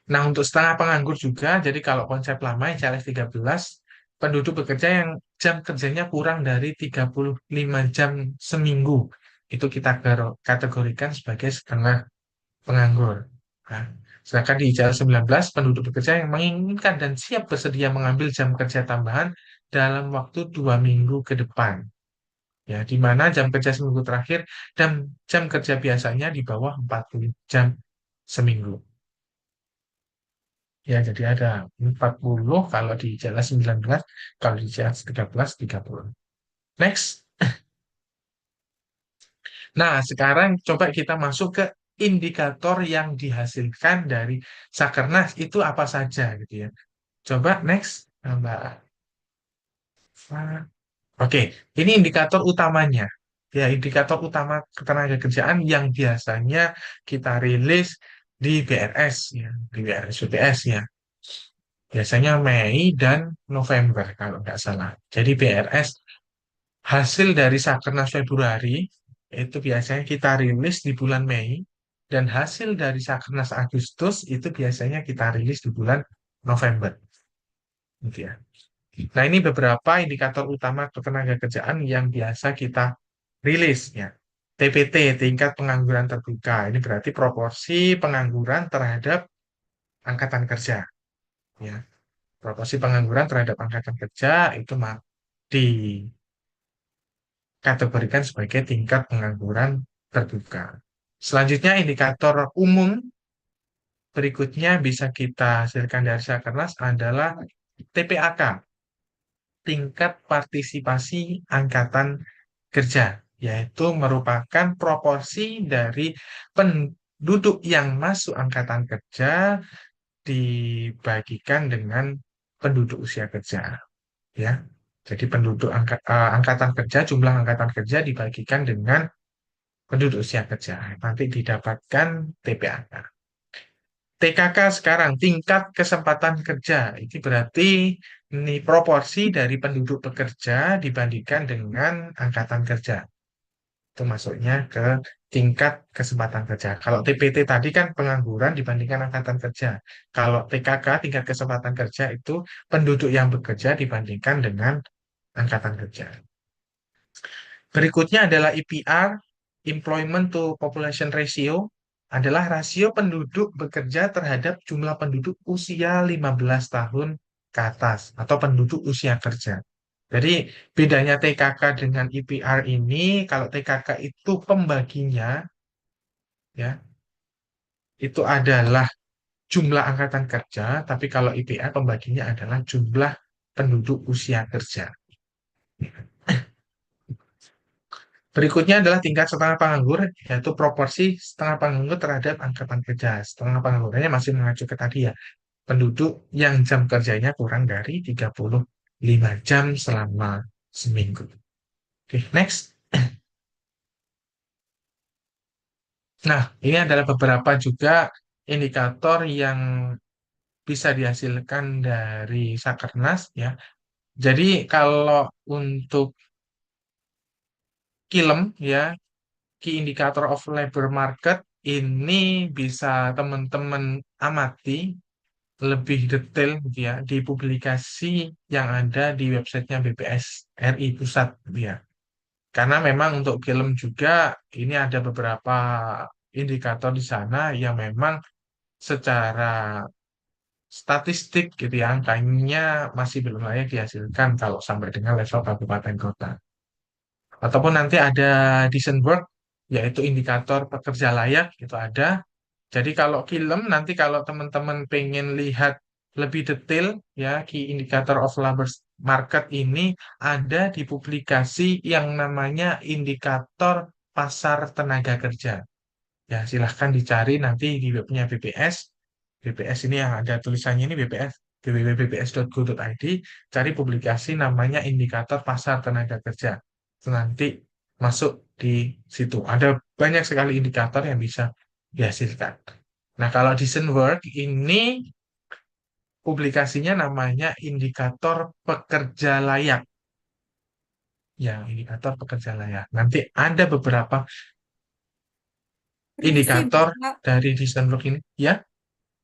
Speaker 4: Nah, untuk setengah penganggur juga, jadi kalau konsep lama yang CLS 13, penduduk bekerja yang jam kerjanya kurang dari 35 jam seminggu. Itu kita kategorikan sebagai setengah penganggur. Nah, sedangkan di CLS 19, penduduk bekerja yang menginginkan dan siap bersedia mengambil jam kerja tambahan dalam waktu 2 minggu ke depan. Ya, di mana jam kerja seminggu terakhir dan jam kerja biasanya di bawah 40 jam seminggu. Ya, jadi ada 40 kalau di JLS 19, kalau di JLS 13, 30. Next. Nah, sekarang coba kita masuk ke indikator yang dihasilkan dari Sakernas itu apa saja gitu ya. Coba next, Mbak. Oke, ini indikator utamanya. Ya, indikator utama ketenaga kerjaan yang biasanya kita rilis di BRS ya, di BRS BPS ya. Biasanya Mei dan November kalau nggak salah. Jadi BRS hasil dari Sakernas Februari itu biasanya kita rilis di bulan Mei, dan hasil dari Sakernas Agustus itu biasanya kita rilis di bulan November. Gitu ya. Nah, ini beberapa indikator utama ketenagakerjaan yang biasa kita rilis ya. TPT, tingkat pengangguran terbuka. Ini berarti proporsi pengangguran terhadap angkatan kerja ya. Proporsi pengangguran terhadap angkatan kerja itu dikategorikan sebagai tingkat pengangguran terbuka. Selanjutnya indikator umum berikutnya bisa kita hasilkan dari Sakernas adalah TPAK, tingkat partisipasi angkatan kerja, yaitu merupakan proporsi dari penduduk yang masuk angkatan kerja dibagikan dengan penduduk usia kerja. Ya. Jadi angkatan kerja, jumlah angkatan kerja dibagikan dengan penduduk usia kerja. Nanti didapatkan TPAK. TKK sekarang, tingkat kesempatan kerja. Ini berarti ini proporsi dari penduduk pekerja dibandingkan dengan angkatan kerja. Itu masuknya ke tingkat kesempatan kerja. Kalau TPT tadi kan pengangguran dibandingkan angkatan kerja. Kalau TKK, tingkat kesempatan kerja itu penduduk yang bekerja dibandingkan dengan angkatan kerja. Berikutnya adalah EPR, Employment to Population Ratio, adalah rasio penduduk bekerja terhadap jumlah penduduk usia 15 tahun ke atas atau penduduk usia kerja. Jadi bedanya TKK dengan EPR ini, kalau TKK itu pembaginya ya, itu adalah jumlah angkatan kerja, tapi kalau EPR pembaginya adalah jumlah penduduk usia kerja. Berikutnya adalah tingkat setengah penganggur, yaitu proporsi setengah penganggur terhadap angkatan kerja. Setengah penganggurannya masih mengacu ke tadi ya, penduduk yang jam kerjanya kurang dari 35 jam selama seminggu. Oke, next. Nah, ini adalah beberapa juga indikator yang bisa dihasilkan dari Sakernas ya. Jadi kalau untuk KILEM ya, Key Indicator of Labor Market, ini bisa teman-teman amati lebih detail gitu ya di publikasi yang ada di websitenya BPS RI Pusat gitu ya. Karena memang untuk film juga ini ada beberapa indikator di sana yang memang secara statistik gitu ya, angkanya masih belum layak dihasilkan kalau sampai dengan level kabupaten kota. Ataupun nanti ada decent work, yaitu indikator pekerja layak, itu ada. Jadi kalau film, nanti kalau teman-teman pengen lihat lebih detail, ya, key indicator of labor market ini ada di publikasi yang namanya indikator pasar tenaga kerja. Ya, silahkan dicari nanti di webnya BPS. BPS ini yang ada tulisannya ini BPS, www.bps.go.id, cari publikasi namanya indikator pasar tenaga kerja. Itu nanti masuk di situ. Ada banyak sekali indikator yang bisa dihasilkan. Nah, kalau decent work ini publikasinya namanya indikator pekerja layak. Ya, indikator pekerja layak. Nanti ada beberapa
Speaker 3: Permisi,
Speaker 4: indikator
Speaker 3: Bapak.
Speaker 4: dari decent work ini. Ya.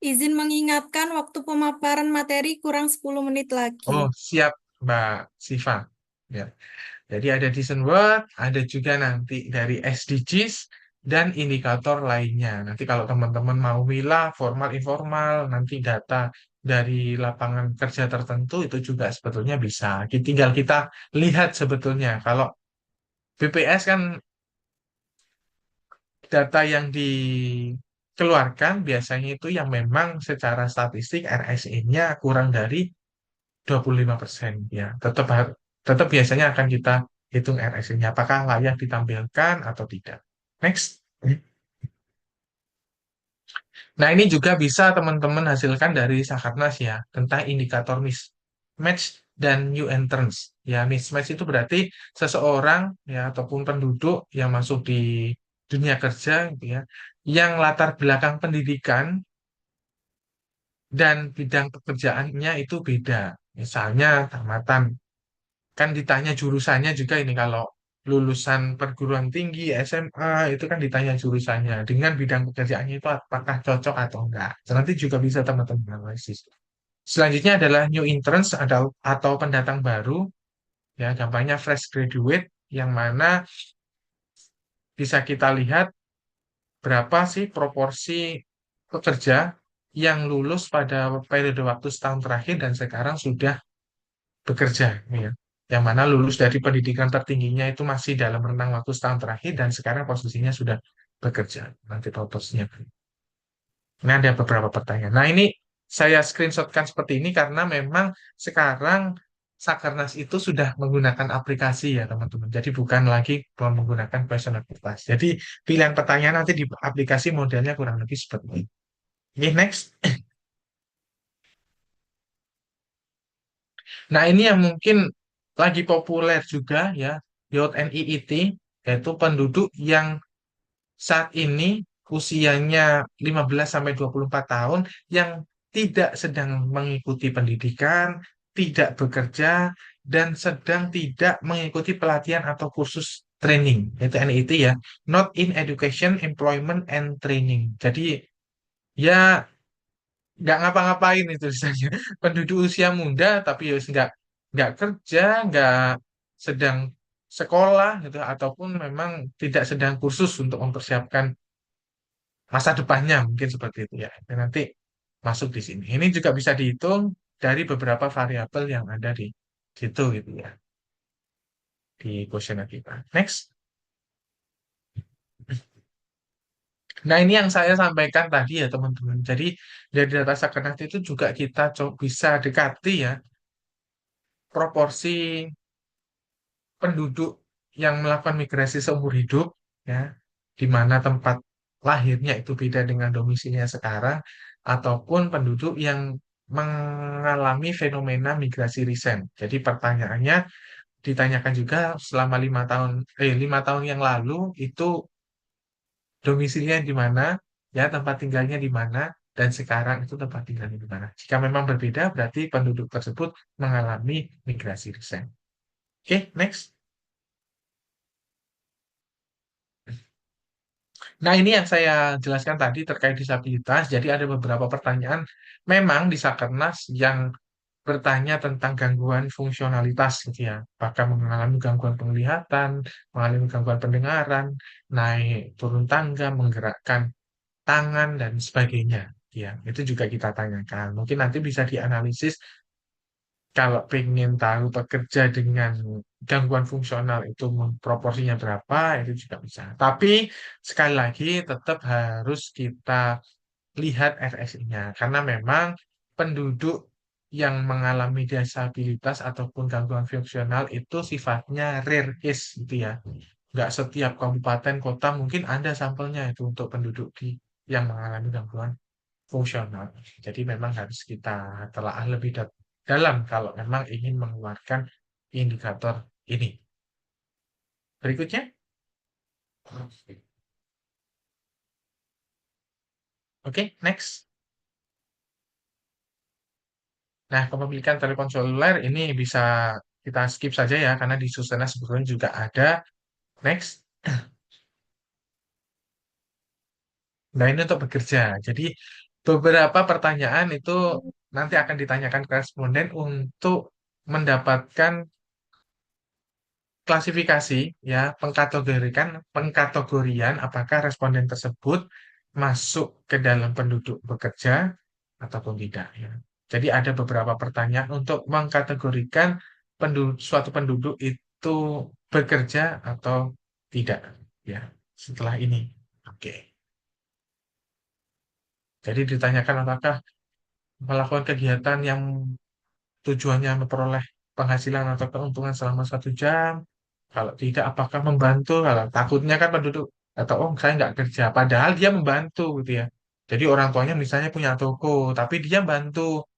Speaker 3: Izin mengingatkan waktu pemaparan materi kurang 10 menit lagi.
Speaker 4: Oh, siap, Mbak Siva. Ya. Jadi ada decent work, ada juga nanti dari SDGs dan indikator lainnya. Nanti kalau teman-teman mau milah formal informal, nanti data dari lapangan kerja tertentu itu juga sebetulnya bisa. Tinggal kita lihat sebetulnya. Kalau BPS kan data yang dikeluarkan biasanya itu yang memang secara statistik RSE-nya kurang dari 25%, ya. Tetap biasanya akan kita hitung RSI-nya apakah layak ditampilkan atau tidak. Next. Nah, ini juga bisa teman-teman hasilkan dari Sakarnas ya, tentang indikator mismatch dan new entrants. Ya, mismatch itu berarti seseorang ya ataupun penduduk yang masuk di dunia kerja gitu ya, yang latar belakang pendidikan dan bidang pekerjaannya itu beda. Misalnya tamatan, kan ditanya jurusannya juga ini, kalau lulusan perguruan tinggi SMA itu kan ditanya jurusannya dengan bidang pekerjaannya itu apakah cocok atau enggak. Nanti juga bisa teman-teman analisis. Selanjutnya adalah new entrants atau pendatang baru, ya, gampangnya fresh graduate, yang mana bisa kita lihat berapa sih proporsi pekerja yang lulus pada periode waktu setahun terakhir dan sekarang sudah bekerja, ya. Yang mana lulus dari pendidikan tertingginya itu masih dalam rentang waktu setahun terakhir dan sekarang posisinya sudah bekerja. Nanti proporsinya. Ini ada beberapa pertanyaan. Nah, ini saya screenshotkan seperti ini karena memang sekarang Sakernas itu sudah menggunakan aplikasi ya teman-teman. Jadi bukan lagi menggunakan questionnaire kertas. Jadi pilihan pertanyaan nanti di aplikasi modelnya kurang lebih seperti ini. Oke, next. Nah, ini yang mungkin lagi populer juga ya, YNIIT, yaitu penduduk yang saat ini usianya 15 sampai 24 tahun yang tidak sedang mengikuti pendidikan, tidak bekerja, dan sedang tidak mengikuti pelatihan atau kursus training. Itu NIT ya, Not in Education, Employment, and Training. Jadi ya nggak ngapa-ngapain itu misalnya penduduk usia muda tapi ya nggak kerja, nggak sedang sekolah gitu, ataupun memang tidak sedang kursus untuk mempersiapkan masa depannya, mungkin seperti itu ya. Dan nanti masuk di sini. Ini juga bisa dihitung dari beberapa variabel yang ada di situ gitu ya, di kuesioner kita. Next. Nah, ini yang saya sampaikan tadi ya teman-teman. Jadi dari data Sakenas itu juga kita bisa dekati ya proporsi penduduk yang melakukan migrasi seumur hidup, ya, di mana tempat lahirnya itu beda dengan domisilinya sekarang, ataupun penduduk yang mengalami fenomena migrasi recent. Jadi pertanyaannya ditanyakan juga selama 5 tahun yang lalu itu domisilinya di mana, ya, tempat tinggalnya di mana, dan sekarang itu tempat tinggalnya di mana. Jika memang berbeda, berarti penduduk tersebut mengalami migrasi recent. Oke, next. Nah, ini yang saya jelaskan tadi terkait disabilitas. Jadi ada beberapa pertanyaan memang di Sakernas yang bertanya tentang gangguan fungsionalitas gitu ya. Apakah mengalami gangguan penglihatan, mengalami gangguan pendengaran, naik turun tangga, menggerakkan tangan dan sebagainya. Ya, itu juga kita tanyakan. Mungkin nanti bisa dianalisis kalau pengen tahu pekerja dengan gangguan fungsional itu proporsinya berapa, itu juga bisa. Tapi sekali lagi tetap harus kita lihat RSI-nya karena memang penduduk yang mengalami disabilitas ataupun gangguan fungsional itu sifatnya rare case gitu ya. Nggak setiap kabupaten kota mungkin ada sampelnya itu untuk penduduk yang mengalami gangguan fungsional. Jadi memang harus kita telaah lebih dalam kalau memang ingin mengeluarkan indikator ini. Berikutnya, oke, next. Nah, kepemilikan telepon seluler ini bisa kita skip saja ya, karena di Susana sebetulnya juga ada. Next. Nah, ini untuk bekerja. Jadi, beberapa pertanyaan itu nanti akan ditanyakan ke responden untuk mendapatkan klasifikasi, ya, pengkategorian apakah responden tersebut masuk ke dalam penduduk bekerja ataupun tidak, ya. Jadi, ada beberapa pertanyaan untuk mengkategorikan suatu penduduk itu bekerja atau tidak, ya, setelah ini. Oke. Jadi ditanyakan apakah melakukan kegiatan yang tujuannya memperoleh penghasilan atau keuntungan selama 1 jam. Kalau tidak, apakah membantu? Kalau takutnya kan penduduk atau oh saya nggak kerja, padahal dia membantu gitu ya. Jadi orang tuanya misalnya punya toko, tapi dia bantu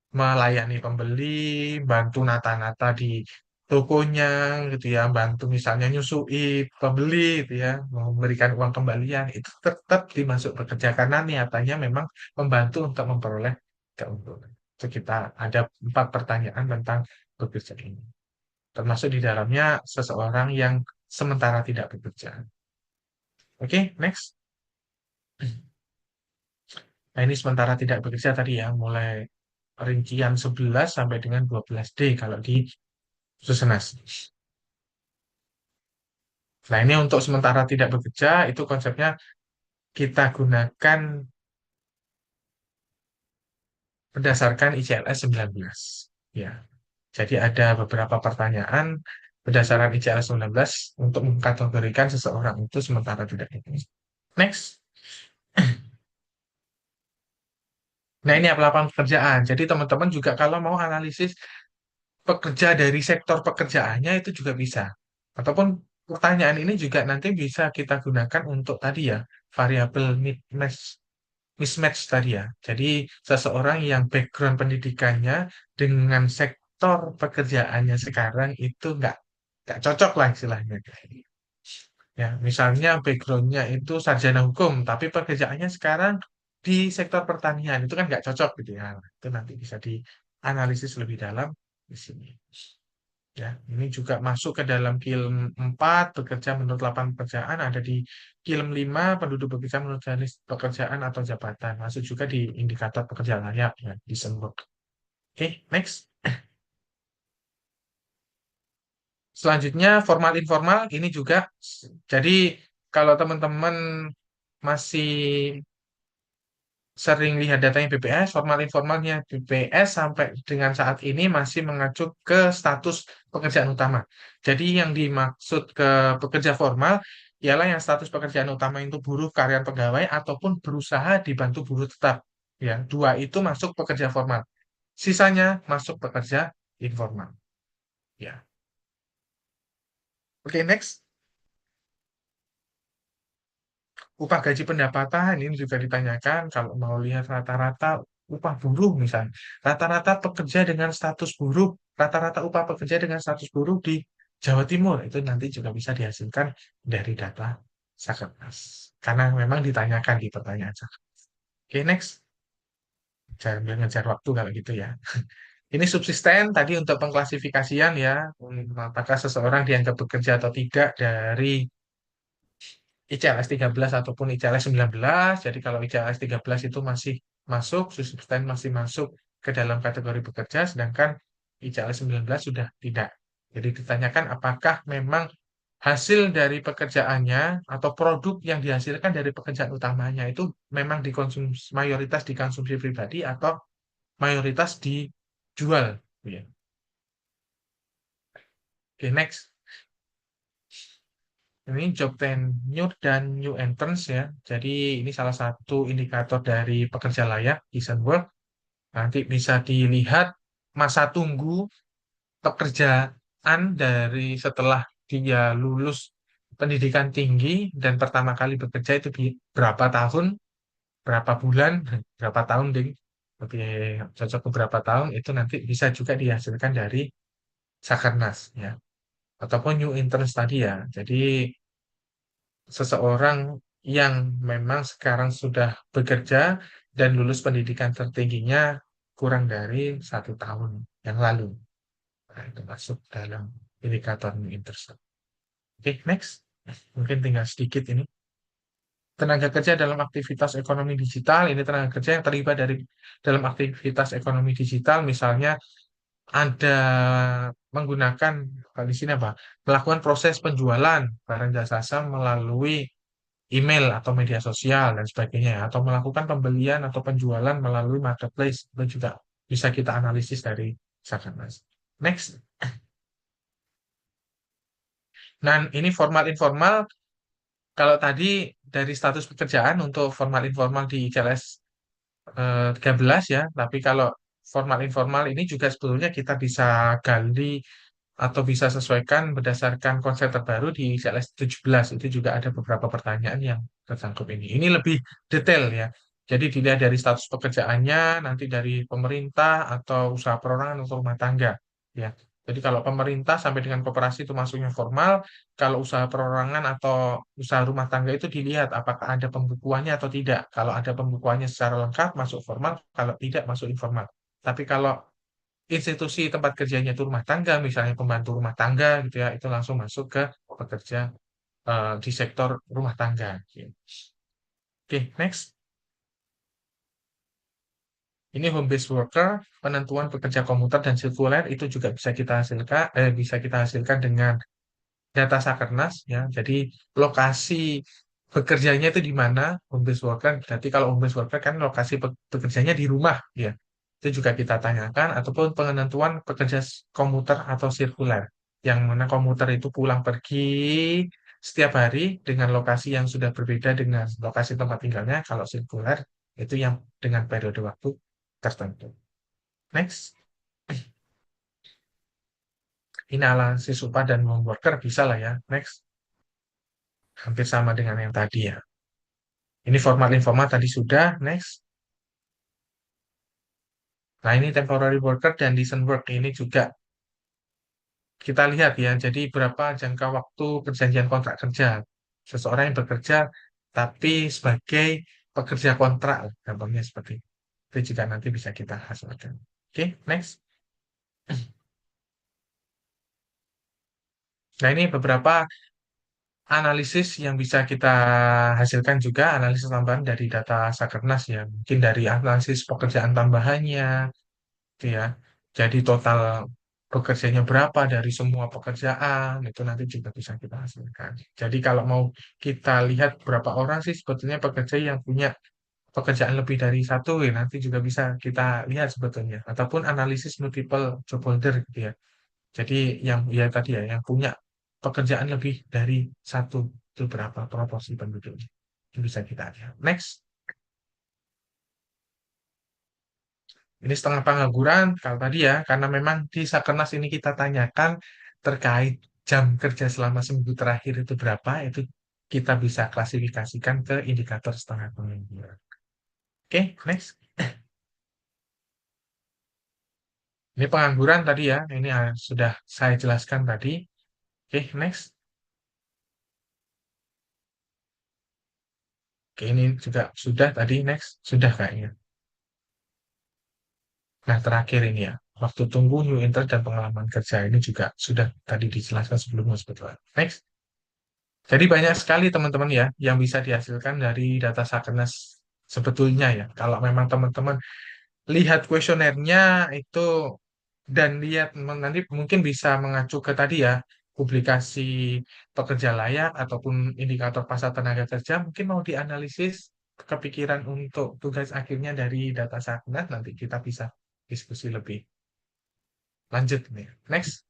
Speaker 4: melayani pembeli, bantu nata-nata di tokonya gitu ya, bantu misalnya nyusui pembeli gitu ya, memberikan uang kembalian, itu tetap dimasuk bekerja karena niatannya memang membantu untuk memperoleh keuntungan. Itu kita ada 4 pertanyaan tentang bekerja ini. Termasuk di dalamnya seseorang yang sementara tidak bekerja. Oke, next. Nah, ini sementara tidak bekerja tadi ya, mulai rincian 11 sampai dengan 12D kalau di Susenas. Nah, ini untuk sementara tidak bekerja, itu konsepnya kita gunakan berdasarkan ICLS 19. Ya, jadi ada beberapa pertanyaan berdasarkan ICLS 19 untuk mengkategorikan seseorang itu sementara tidak bekerja. Next. Nah, ini lapangan pekerjaan. Jadi teman-teman juga kalau mau analisis pekerja dari sektor pekerjaannya itu juga bisa. Ataupun pertanyaan ini juga nanti bisa kita gunakan untuk tadi ya, variabel mismatch tadi ya. Jadi seseorang yang background pendidikannya dengan sektor pekerjaannya sekarang itu nggak cocok lah istilahnya. Ya, misalnya backgroundnya itu sarjana hukum, tapi pekerjaannya sekarang di sektor pertanian itu kan nggak cocok gitu ya. Itu nanti bisa dianalisis lebih dalam di sini. Ya, ini juga masuk ke dalam film 4 bekerja menurut lapangan pekerjaan, ada di film 5 penduduk bekerja menurut jenis pekerjaan atau jabatan. Masuk juga di indikator pekerja layak ya, di Senbok. Oke, next. Selanjutnya formal informal ini juga jadi kalau teman-teman masih sering lihat datanya BPS, formal informalnya BPS sampai dengan saat ini masih mengacu ke status pekerjaan utama. Jadi yang dimaksud ke pekerja formal ialah yang status pekerjaan utama itu buruh, karyawan pegawai ataupun berusaha dibantu buruh tetap. Ya, 2 itu masuk pekerja formal. Sisanya masuk pekerja informal. Ya. Oke, next. Upah gaji pendapatan ini juga ditanyakan kalau mau lihat rata-rata upah buruh misalnya. Rata-rata pekerja dengan status buruh, rata-rata upah pekerja dengan status buruh di Jawa Timur itu nanti juga bisa dihasilkan dari data Sakernas. Karena memang ditanyakan di pertanyaan Sakernas. Oke, next. Jangan ngejar waktu kalau gitu ya. Ini subsisten tadi untuk pengklasifikasian ya, apakah seseorang dianggap bekerja atau tidak dari ICLS 13 ataupun ICLS 19. Jadi kalau ICLS 13 itu masih masuk, subsisten masih masuk ke dalam kategori bekerja, sedangkan ICLS 19 sudah tidak. Jadi ditanyakan apakah memang hasil dari pekerjaannya atau produk yang dihasilkan dari pekerjaan utamanya itu memang dikonsumsi, mayoritas dikonsumsi pribadi atau mayoritas dijual. Ya. Oke, next. Ini job tenure dan new entrance ya. Jadi ini salah satu indikator dari pekerja layak, decent work. Nanti bisa dilihat masa tunggu pekerjaan dari setelah dia lulus pendidikan tinggi dan pertama kali bekerja itu berapa tahun, berapa bulan, berapa tahun, ding. Lebih cocok beberapa tahun itu nanti bisa juga dihasilkan dari Sakernas ya. Ataupun new interns tadi ya. Jadi seseorang yang memang sekarang sudah bekerja dan lulus pendidikan tertingginya kurang dari 1 tahun yang lalu. Nah, itu masuk dalam indikator new interns. Oke, next. Mungkin tinggal sedikit ini. Tenaga kerja dalam aktivitas ekonomi digital, ini tenaga kerja yang terlibat dalam aktivitas ekonomi digital, misalnya ada menggunakan, di sini apa? Melakukan proses penjualan barang jasa melalui email atau media sosial dan sebagainya, atau melakukan pembelian atau penjualan melalui marketplace, itu juga bisa kita analisis dari Sakernas. Next. Nah, ini formal informal. Kalau tadi dari status pekerjaan untuk formal informal di CLS 13 ya, tapi kalau formal informal ini juga sebetulnya kita bisa gali atau bisa sesuaikan berdasarkan konsep terbaru di CLS 17. Itu juga ada beberapa pertanyaan yang tersangkut ini. Ini lebih detail ya. Jadi dilihat dari status pekerjaannya, nanti dari pemerintah atau usaha perorangan atau rumah tangga. Ya. Jadi kalau pemerintah sampai dengan koperasi itu masuknya formal, kalau usaha perorangan atau usaha rumah tangga itu dilihat apakah ada pembukuannya atau tidak. Kalau ada pembukuannya secara lengkap masuk formal, kalau tidak masuk informal. Tapi kalau institusi tempat kerjanya itu rumah tangga, misalnya pembantu rumah tangga gitu ya, itu langsung masuk ke pekerja di sektor rumah tangga. Oke, next. Ini home based worker, penentuan pekerja komuter dan sirkuler itu juga bisa kita hasilkan dengan data Sakernas ya. Jadi lokasi bekerjanya itu di mana home based worker. Berarti kalau home based worker kan lokasi bekerjanya di rumah ya. Itu juga kita tanyakan ataupun penentuan pekerja komuter atau sirkuler. Yang mana komuter itu pulang pergi setiap hari dengan lokasi yang sudah berbeda dengan lokasi tempat tinggalnya. Kalau sirkuler itu yang dengan periode waktu tertentu. Next. Ini analisis upah dan home worker bisa lah ya. Next. Hampir sama dengan yang tadi ya. Ini format informal tadi sudah. Next. Nah, ini temporary worker dan decent work. Ini juga kita lihat ya. Jadi berapa jangka waktu perjanjian kontrak kerja. Seseorang yang bekerja tapi sebagai pekerja kontrak. Gampangnya seperti itu. Itu juga nanti bisa kita hasilkan. Oke, next. Nah, ini beberapa analisis yang bisa kita hasilkan juga, analisis tambahan dari data Sakernas ya. Mungkin dari analisis pekerjaan tambahannya, gitu ya. Jadi total pekerjaannya berapa dari semua pekerjaan, itu nanti juga bisa kita hasilkan. Jadi kalau mau kita lihat berapa orang sih sebetulnya pekerja yang punya pekerjaan lebih dari satu, ya nanti juga bisa kita lihat sebetulnya. Ataupun analisis multiple job holder gitu ya. Jadi yang ya tadi ya, yang punya pekerjaan lebih dari satu itu berapa proporsi penduduknya. Itu bisa kita lihat. Next. Ini setengah pengangguran, kalau tadi ya, karena memang di Sakernas ini kita tanyakan terkait jam kerja selama seminggu terakhir itu berapa, itu kita bisa klasifikasikan ke indikator setengah pengangguran. Oke, next. Ini pengangguran tadi ya, ini sudah saya jelaskan tadi. Oke, next. Oke, ini juga sudah tadi, next. Sudah kayaknya. Nah, terakhir ini ya, waktu tunggu new intern dan pengalaman kerja ini juga sudah tadi dijelaskan sebelumnya sebetulnya. Next. Jadi banyak sekali teman-teman ya yang bisa dihasilkan dari data Sakernas sebetulnya ya. Kalau memang teman-teman lihat kuesionernya itu dan lihat nanti mungkin bisa mengacu ke tadi ya, publikasi pekerja layak ataupun indikator pasar tenaga kerja, mungkin mau dianalisis kepikiran untuk tugas akhirnya dari data Saknas, nanti kita bisa diskusi lebih lanjut nih. Next,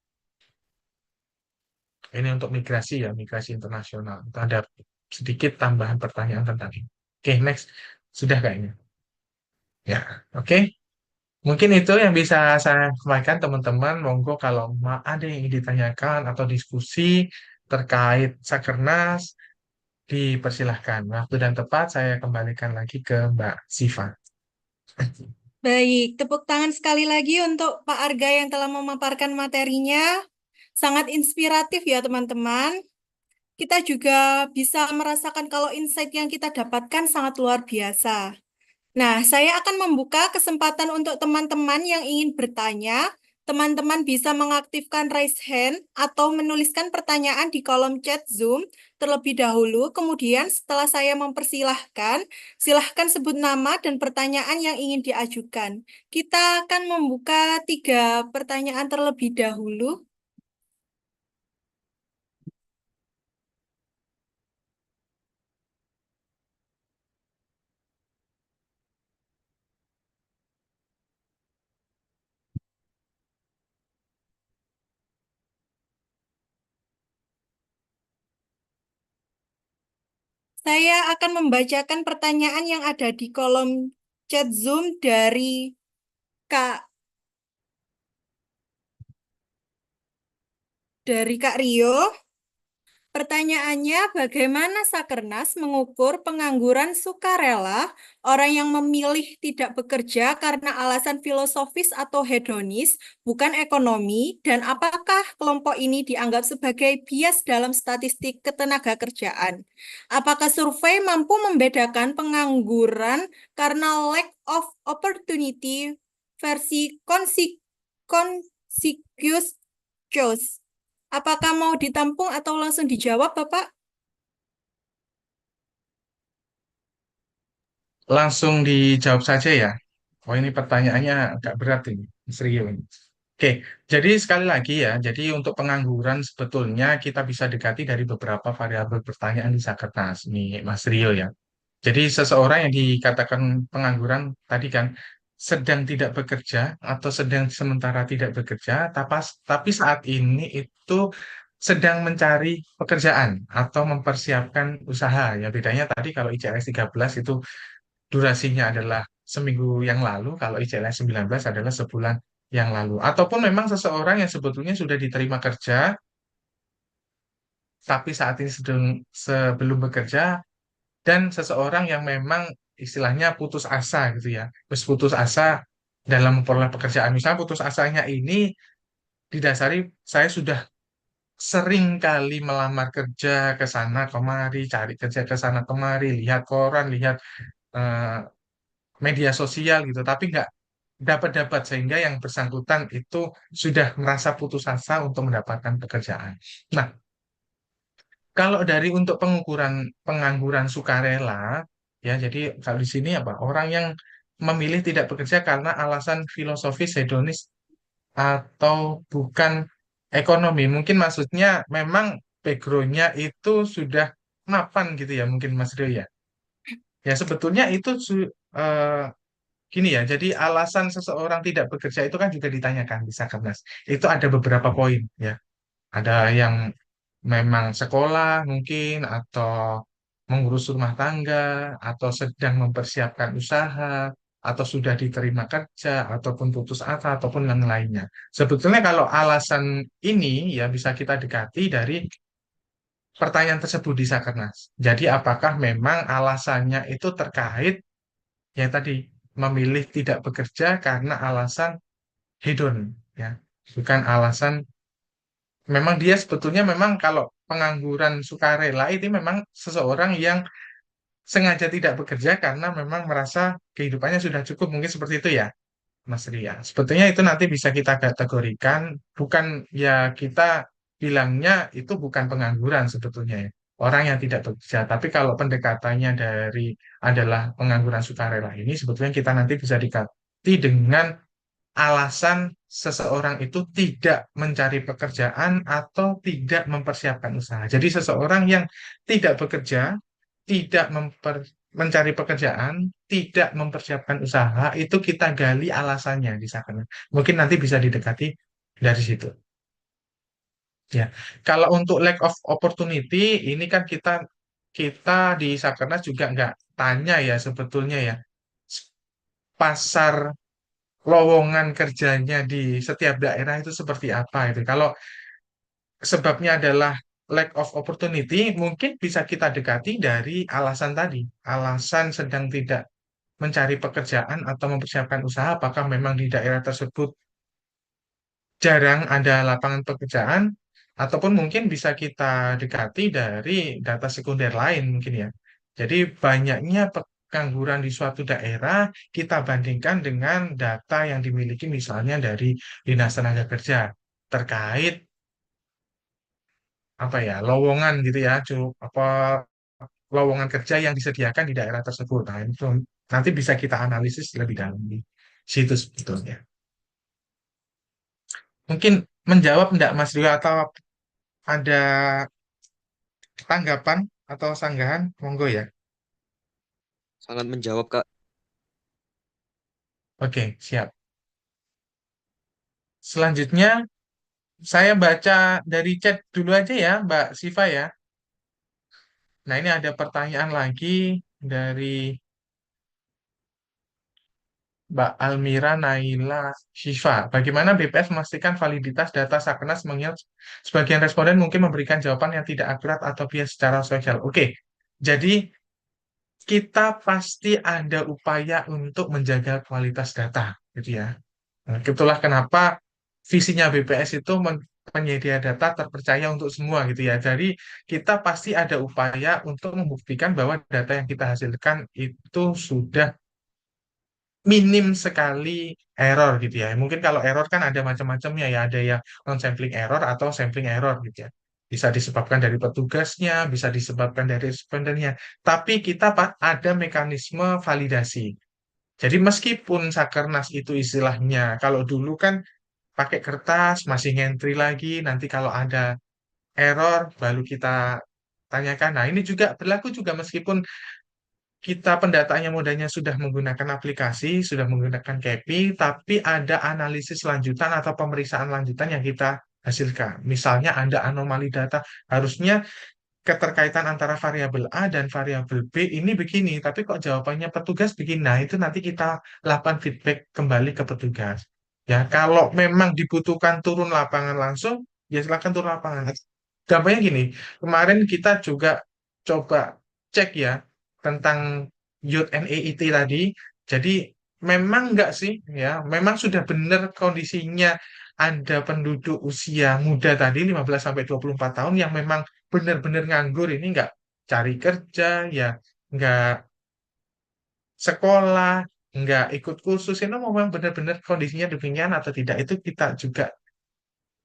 Speaker 4: ini untuk migrasi ya, migrasi internasional. Itu ada sedikit tambahan pertanyaan tentang ini. Oke, next. Sudah kayaknya. Ya, oke. Mungkin itu yang bisa saya sampaikan teman-teman. Monggo kalau ada yang ingin ditanyakan atau diskusi terkait Sakernas, dipersilahkan. Waktu dan tepat saya kembalikan lagi ke Mbak Siva.
Speaker 3: Baik, tepuk tangan sekali lagi untuk Pak Arga yang telah memaparkan materinya. Sangat inspiratif ya teman-teman. Kita juga bisa merasakan kalau insight yang kita dapatkan sangat luar biasa. Nah, saya akan membuka kesempatan untuk teman-teman yang ingin bertanya. Teman-teman bisa mengaktifkan raise hand atau menuliskan pertanyaan di kolom chat Zoom terlebih dahulu. Kemudian setelah saya mempersilahkan, silahkan sebut nama dan pertanyaan yang ingin diajukan. Kita akan membuka 3 pertanyaan terlebih dahulu. Saya akan membacakan pertanyaan yang ada di kolom chat Zoom dari Kak Rio. Pertanyaannya, bagaimana Sakernas mengukur pengangguran sukarela, orang yang memilih tidak bekerja karena alasan filosofis atau hedonis, bukan ekonomi, dan apakah kelompok ini dianggap sebagai bias dalam statistik ketenagakerjaan? Apakah survei mampu membedakan pengangguran karena lack of opportunity versi conscious choice? Apakah mau ditampung atau langsung dijawab, Bapak?
Speaker 4: Langsung dijawab saja ya. Oh, ini pertanyaannya agak berat ini, serius ini. Oke, jadi sekali lagi ya, jadi untuk pengangguran sebetulnya kita bisa dekati dari beberapa variabel pertanyaan di Sakernas, nih Mas Rio ya. Jadi seseorang yang dikatakan pengangguran tadi kan sedang tidak bekerja atau sedang sementara tidak bekerja, tapi saat ini itu sedang mencari pekerjaan atau mempersiapkan usaha. Ya bedanya tadi kalau ICLS 13 itu durasinya adalah seminggu yang lalu, kalau ICLS 19 adalah sebulan yang lalu. Ataupun memang seseorang yang sebetulnya sudah diterima kerja, tapi saat ini sedang sebelum bekerja, dan seseorang yang memang istilahnya putus asa gitu ya. Terus putus asa dalam memperoleh pekerjaan. Misalnya putus asanya ini didasari saya sudah sering kali melamar kerja ke sana kemari, cari kerja ke sana kemari, lihat koran, lihat eh, media sosial gitu, tapi nggak dapat-dapat sehingga yang bersangkutan itu sudah merasa putus asa untuk mendapatkan pekerjaan. Nah, kalau dari untuk pengukuran pengangguran sukarela, ya jadi kalau di sini apa? Orang yang memilih tidak bekerja karena alasan filosofis hedonis atau bukan ekonomi. Mungkin maksudnya memang background-nya itu sudah mapan gitu ya, mungkin Mas Rio ya. Ya sebetulnya itu eh, gini ya, jadi alasan seseorang tidak bekerja itu kan juga ditanyakan di Sakernas. Itu ada beberapa poin ya. Ada yang memang sekolah mungkin atau mengurus rumah tangga atau sedang mempersiapkan usaha atau sudah diterima kerja ataupun putus asa ataupun yang lainnya. Sebetulnya kalau alasan ini ya bisa kita dekati dari pertanyaan tersebut di Sakernas. Jadi apakah memang alasannya itu terkait ya tadi memilih tidak bekerja karena alasan hedon ya, bukan alasan memang dia sebetulnya memang kalau pengangguran sukarela itu memang seseorang yang sengaja tidak bekerja karena memang merasa kehidupannya sudah cukup, mungkin seperti itu ya Mas Ria. Sebetulnya itu nanti bisa kita kategorikan, bukan ya kita bilangnya itu bukan pengangguran sebetulnya ya. Orang yang tidak bekerja, tapi kalau pendekatannya dari adalah pengangguran sukarela ini, sebetulnya kita nanti bisa dikati dengan alasan seseorang itu tidak mencari pekerjaan atau tidak mempersiapkan usaha. Jadi seseorang yang tidak bekerja, tidak mencari pekerjaan, tidak mempersiapkan usaha, itu kita gali alasannya di sana. Mungkin nanti bisa didekati dari situ. Ya, kalau untuk lack of opportunity, ini kan kita di Sakernas juga nggak tanya ya sebetulnya ya pasar lowongan kerjanya di setiap daerah itu seperti apa itu. Kalau sebabnya adalah lack of opportunity, mungkin bisa kita dekati dari alasan tadi. Alasan sedang tidak mencari pekerjaan atau mempersiapkan usaha, apakah memang di daerah tersebut jarang ada lapangan pekerjaan, ataupun mungkin bisa kita dekati dari data sekunder lain mungkin ya. Jadi banyaknya pengangguran di suatu daerah kita bandingkan dengan data yang dimiliki misalnya dari Dinas Tenaga Kerja terkait apa ya lowongan gitu ya, apa lowongan kerja yang disediakan di daerah tersebut. Nah, itu nanti bisa kita analisis lebih dalam di situ sebetulnya. Mungkin menjawab enggak Mas Rio atau ada tanggapan atau sanggahan? Monggo ya.
Speaker 5: Sangat menjawab, Kak.
Speaker 4: Oke, siap. Selanjutnya, saya baca dari chat dulu aja ya, Mbak Siva ya. Nah, ini ada pertanyaan lagi dari Mbak Almira Naila Shiva. Bagaimana BPS memastikan validitas data Sakernas mengingat sebagian responden mungkin memberikan jawaban yang tidak akurat atau bias secara sosial? Oke, jadi kita pasti ada upaya untuk menjaga kualitas data, gitu ya. Nah, itulah kenapa visinya BPS itu penyedia data terpercaya untuk semua gitu ya. Jadi kita pasti ada upaya untuk membuktikan bahwa data yang kita hasilkan itu sudah minim sekali error gitu ya. Mungkin kalau error kan ada macam-macamnya ya, ada yang non-sampling error atau sampling error gitu ya. Bisa disebabkan dari petugasnya, bisa disebabkan dari respondennya. Tapi kita ada mekanisme validasi. Jadi meskipun Sakernas itu istilahnya, kalau dulu kan pakai kertas, masih ngentri lagi, nanti kalau ada error baru kita tanyakan. Nah, ini juga berlaku juga meskipun kita pendataannya modalnya sudah menggunakan aplikasi, sudah menggunakan KEPI, tapi ada analisis lanjutan atau pemeriksaan lanjutan yang kita hasilkan. Misalnya ada anomali data, harusnya keterkaitan antara variabel A dan variabel B ini begini, tapi kok jawabannya petugas begini. Nah, itu nanti kita lakukan feedback kembali ke petugas. Ya, kalau memang dibutuhkan turun lapangan langsung, ya silakan turun lapangan. Gampangnya gini, kemarin kita juga coba cek ya tentang Youth and EIT tadi. Jadi memang enggak sih ya, memang sudah benar kondisinya ada penduduk usia muda tadi 15 sampai 24 tahun yang memang benar-benar nganggur ini enggak cari kerja ya, enggak sekolah, enggak ikut kursus ini memang benar-benar kondisinya demikian atau tidak itu kita juga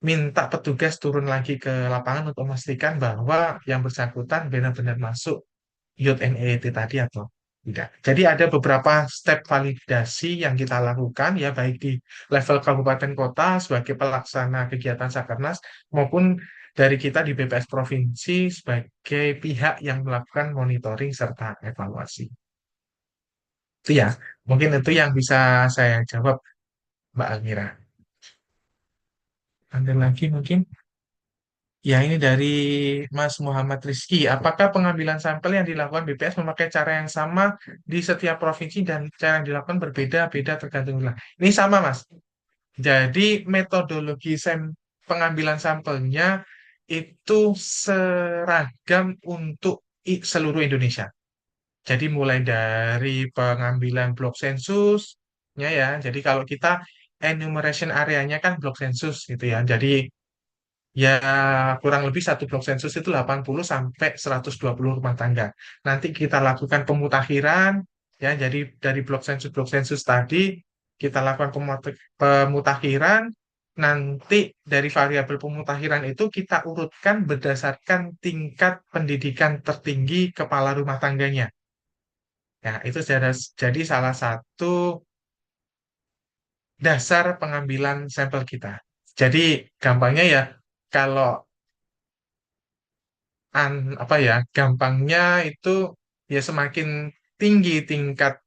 Speaker 4: minta petugas turun lagi ke lapangan untuk memastikan bahwa yang bersangkutan benar-benar masuk Youth NEET tadi atau tidak. Jadi ada beberapa step validasi yang kita lakukan ya baik di level kabupaten kota sebagai pelaksana kegiatan Sakernas maupun dari kita di BPS provinsi sebagai pihak yang melakukan monitoring serta evaluasi. Itu ya, mungkin itu yang bisa saya jawab Mbak Almira. Ada lagi mungkin? Ya, ini dari Mas Muhammad Rizky. Apakah pengambilan sampel yang dilakukan BPS memakai cara yang sama di setiap provinsi dan cara yang dilakukan berbeda-beda tergantung wilayah? Ini sama, Mas. Jadi, metodologi pengambilan sampelnya itu seragam untuk seluruh Indonesia. Jadi, mulai dari pengambilan blok sensusnya ya. Jadi, kalau kita enumeration areanya kan blok sensus gitu ya. Jadi, ya, kurang lebih satu blok sensus itu 80 sampai 120 rumah tangga. Nanti kita lakukan pemutakhiran, ya, jadi dari blok sensus tadi kita lakukan pemutakhiran. Nanti dari variabel pemutakhiran itu kita urutkan berdasarkan tingkat pendidikan tertinggi kepala rumah tangganya. Ya, itu jadi salah satu dasar pengambilan sampel kita. Jadi gampangnya ya, kalau apa ya, gampangnya itu ya semakin tinggi tingkat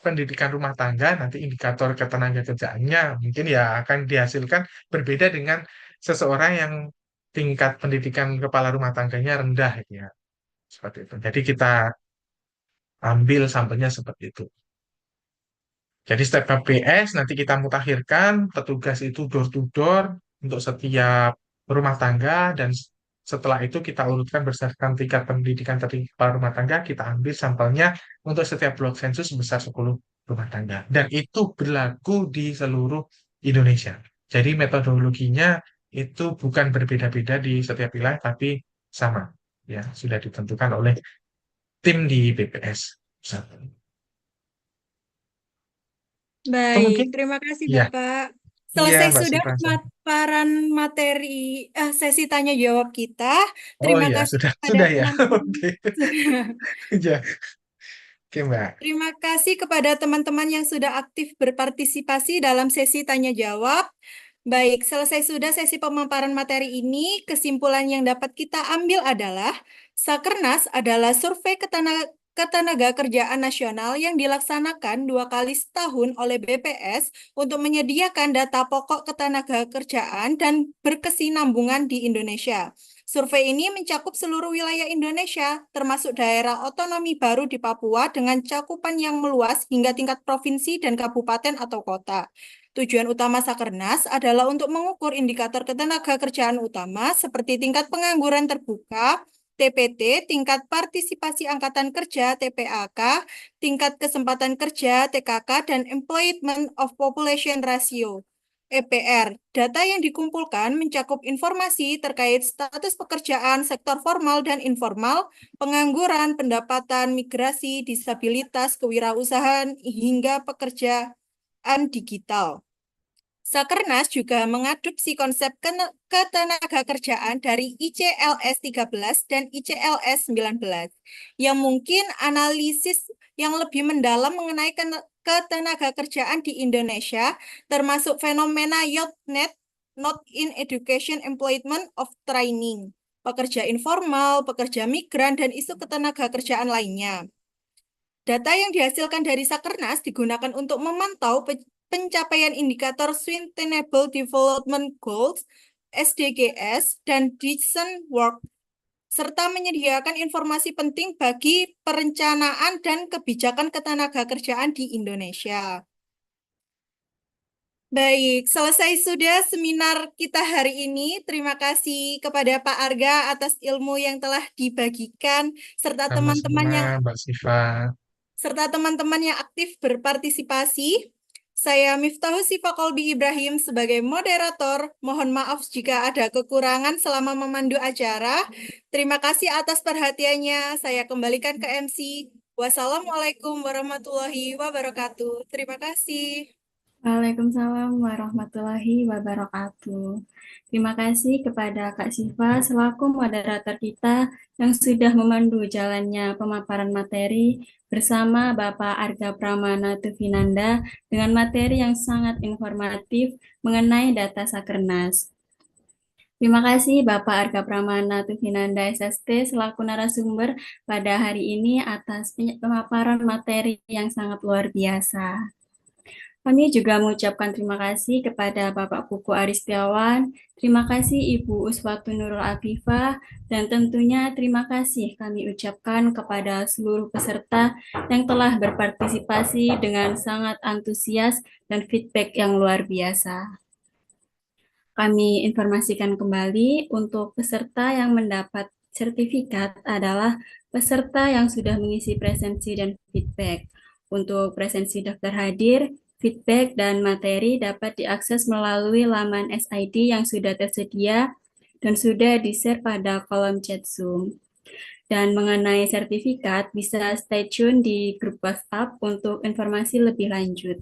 Speaker 4: pendidikan rumah tangga, nanti indikator ketenaga kerjaannya mungkin ya akan dihasilkan berbeda dengan seseorang yang tingkat pendidikan kepala rumah tangganya rendah ya. Seperti itu. Jadi kita ambil sampelnya seperti itu. Jadi step KPS nanti kita mutakhirkan, petugas itu door to door untuk setiap rumah tangga dan setelah itu kita urutkan berdasarkan tingkat pendidikan dari kepala rumah tangga, kita ambil sampelnya untuk setiap blok sensus sebesar 10 rumah tangga. Dan itu berlaku di seluruh Indonesia. Jadi metodologinya itu bukan berbeda-beda di setiap wilayah, tapi sama. Ya, sudah ditentukan oleh tim di BPS. Atau
Speaker 3: Baik,
Speaker 4: mungkin,
Speaker 3: terima kasih
Speaker 4: ya,
Speaker 3: Bapak.
Speaker 4: iya
Speaker 3: Selesai
Speaker 4: Mbak
Speaker 3: sudah
Speaker 4: Siva.
Speaker 3: pemaparan materi sesi tanya jawab kita.
Speaker 4: Oh
Speaker 3: Terima
Speaker 4: ya,
Speaker 3: kasih
Speaker 4: sudah,
Speaker 3: kepada
Speaker 4: sudah ya.
Speaker 3: teman-teman.
Speaker 4: Oke, ya, oke Mbak.
Speaker 3: Terima kasih kepada teman-teman yang sudah aktif berpartisipasi dalam sesi tanya jawab. Baik, selesai sudah sesi pemaparan materi ini. Kesimpulan yang dapat kita ambil adalah Sakernas adalah survei ketenaga kerjaan nasional yang dilaksanakan 2 kali setahun oleh BPS untuk menyediakan data pokok ketenaga kerjaan dan berkesinambungan di Indonesia. Survei ini mencakup seluruh wilayah Indonesia, termasuk daerah otonomi baru di Papua dengan cakupan yang meluas hingga tingkat provinsi dan kabupaten atau kota. Tujuan utama Sakernas adalah untuk mengukur indikator ketenaga kerjaan utama seperti tingkat pengangguran terbuka, TPT, tingkat partisipasi angkatan kerja, TPAK, tingkat kesempatan kerja, TKK, dan Employment of Population Ratio, EPR. Data yang dikumpulkan mencakup informasi terkait status pekerjaan, sektor formal dan informal, pengangguran, pendapatan, migrasi, disabilitas, kewirausahaan, hingga pekerjaan digital. Sakernas juga mengadopsi konsep ketenaga kerjaan dari ICLS 13 dan ICLS 19 yang mungkin analisis yang lebih mendalam mengenai ketenaga kerjaan di Indonesia, termasuk fenomena YOTNET, Not in Education Employment of Training, pekerja informal, pekerja migran, dan isu ketenaga kerjaan lainnya. Data yang dihasilkan dari Sakernas digunakan untuk memantau pencapaian indikator Sustainable Development Goals, SDGs, dan Decent Work, serta menyediakan informasi penting bagi perencanaan dan kebijakan ketenaga kerjaan di Indonesia. Baik, selesai sudah seminar kita hari ini. Terima kasih kepada Pak Arga atas ilmu yang telah dibagikan, serta teman-teman
Speaker 4: Sama-sama
Speaker 3: yang
Speaker 4: Mbak Siva.
Speaker 3: aktif berpartisipasi. Saya Miftahul Sifa Kolbi Ibrahim sebagai moderator. Mohon maaf jika ada kekurangan selama memandu acara. Terima kasih atas perhatiannya. Saya kembalikan ke MC. Wassalamualaikum warahmatullahi wabarakatuh. Terima kasih.
Speaker 1: Waalaikumsalam warahmatullahi wabarakatuh. Terima kasih kepada Kak Siva selaku moderator kita yang sudah memandu jalannya pemaparan materi bersama Bapak Arga Pramana Tufinanda dengan materi yang sangat informatif mengenai data Sakernas. Terima kasih Bapak Arga Pramana Tufinanda SST selaku narasumber pada hari ini atas pemaparan materi yang sangat luar biasa. Kami juga mengucapkan terima kasih kepada Bapak Kuku Aristiawan, terima kasih Ibu Uswatu Nurul Afifah, dan tentunya terima kasih kami ucapkan kepada seluruh peserta yang telah berpartisipasi dengan sangat antusias dan feedback yang luar biasa. Kami informasikan kembali untuk peserta yang mendapat sertifikat adalah peserta yang sudah mengisi presensi dan feedback. Untuk presensi daftar hadir, feedback, dan materi dapat diakses melalui laman SID yang sudah tersedia dan sudah di-share pada kolom chat Zoom. Dan mengenai sertifikat, bisa stay tune di grup WhatsApp untuk informasi lebih lanjut.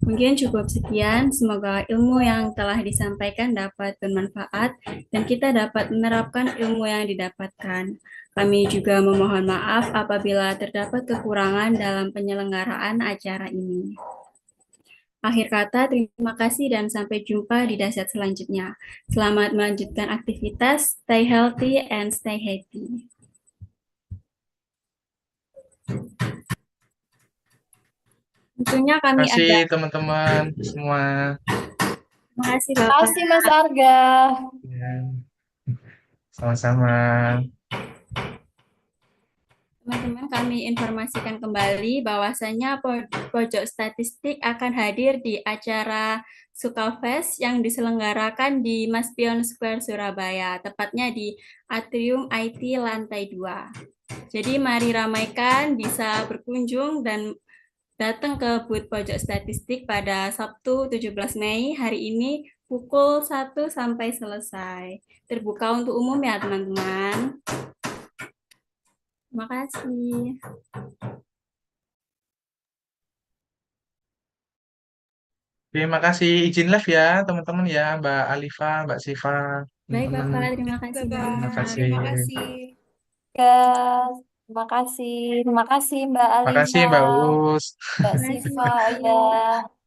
Speaker 1: Mungkin cukup sekian, semoga ilmu yang telah disampaikan dapat bermanfaat dan kita dapat menerapkan ilmu yang didapatkan. Kami juga memohon maaf apabila terdapat kekurangan dalam penyelenggaraan acara ini. Akhir kata, terima kasih dan sampai jumpa di dahsyat selanjutnya. Selamat melanjutkan aktivitas, stay healthy and stay happy. Tentunya
Speaker 4: Terima
Speaker 1: kami
Speaker 4: kasih
Speaker 1: ada.
Speaker 4: teman-teman semua.
Speaker 1: Terima kasih
Speaker 6: Terima
Speaker 1: Bapak.
Speaker 6: kasih Mas Arga.
Speaker 4: Ya, sama-sama.
Speaker 1: Teman-teman, kami informasikan kembali bahwasanya Pojok Statistik akan hadir di acara Sukalfest yang diselenggarakan di Maspion Square Surabaya, tepatnya di Atrium IT lantai 2. Jadi mari ramaikan, bisa berkunjung dan datang ke booth Pojok Statistik pada Sabtu 17 Mei hari ini pukul 1 sampai selesai. Terbuka untuk umum ya teman-teman. Terima kasih.
Speaker 4: Terima kasih. Izin live ya teman-teman ya, Mbak Alifa, Mbak Siva,
Speaker 1: Baik
Speaker 4: teman-teman.
Speaker 1: Bapak, terima kasih
Speaker 4: Terima
Speaker 3: Bapak,
Speaker 1: banyak.
Speaker 4: kasih.
Speaker 3: terima kasih.
Speaker 6: Ya, terima kasih. Terima kasih Mbak
Speaker 4: Terima kasih
Speaker 6: Alifa,
Speaker 4: Mbak Uus.
Speaker 6: Mbak
Speaker 1: Terima
Speaker 6: Siva,
Speaker 1: kasih.
Speaker 6: oh ya.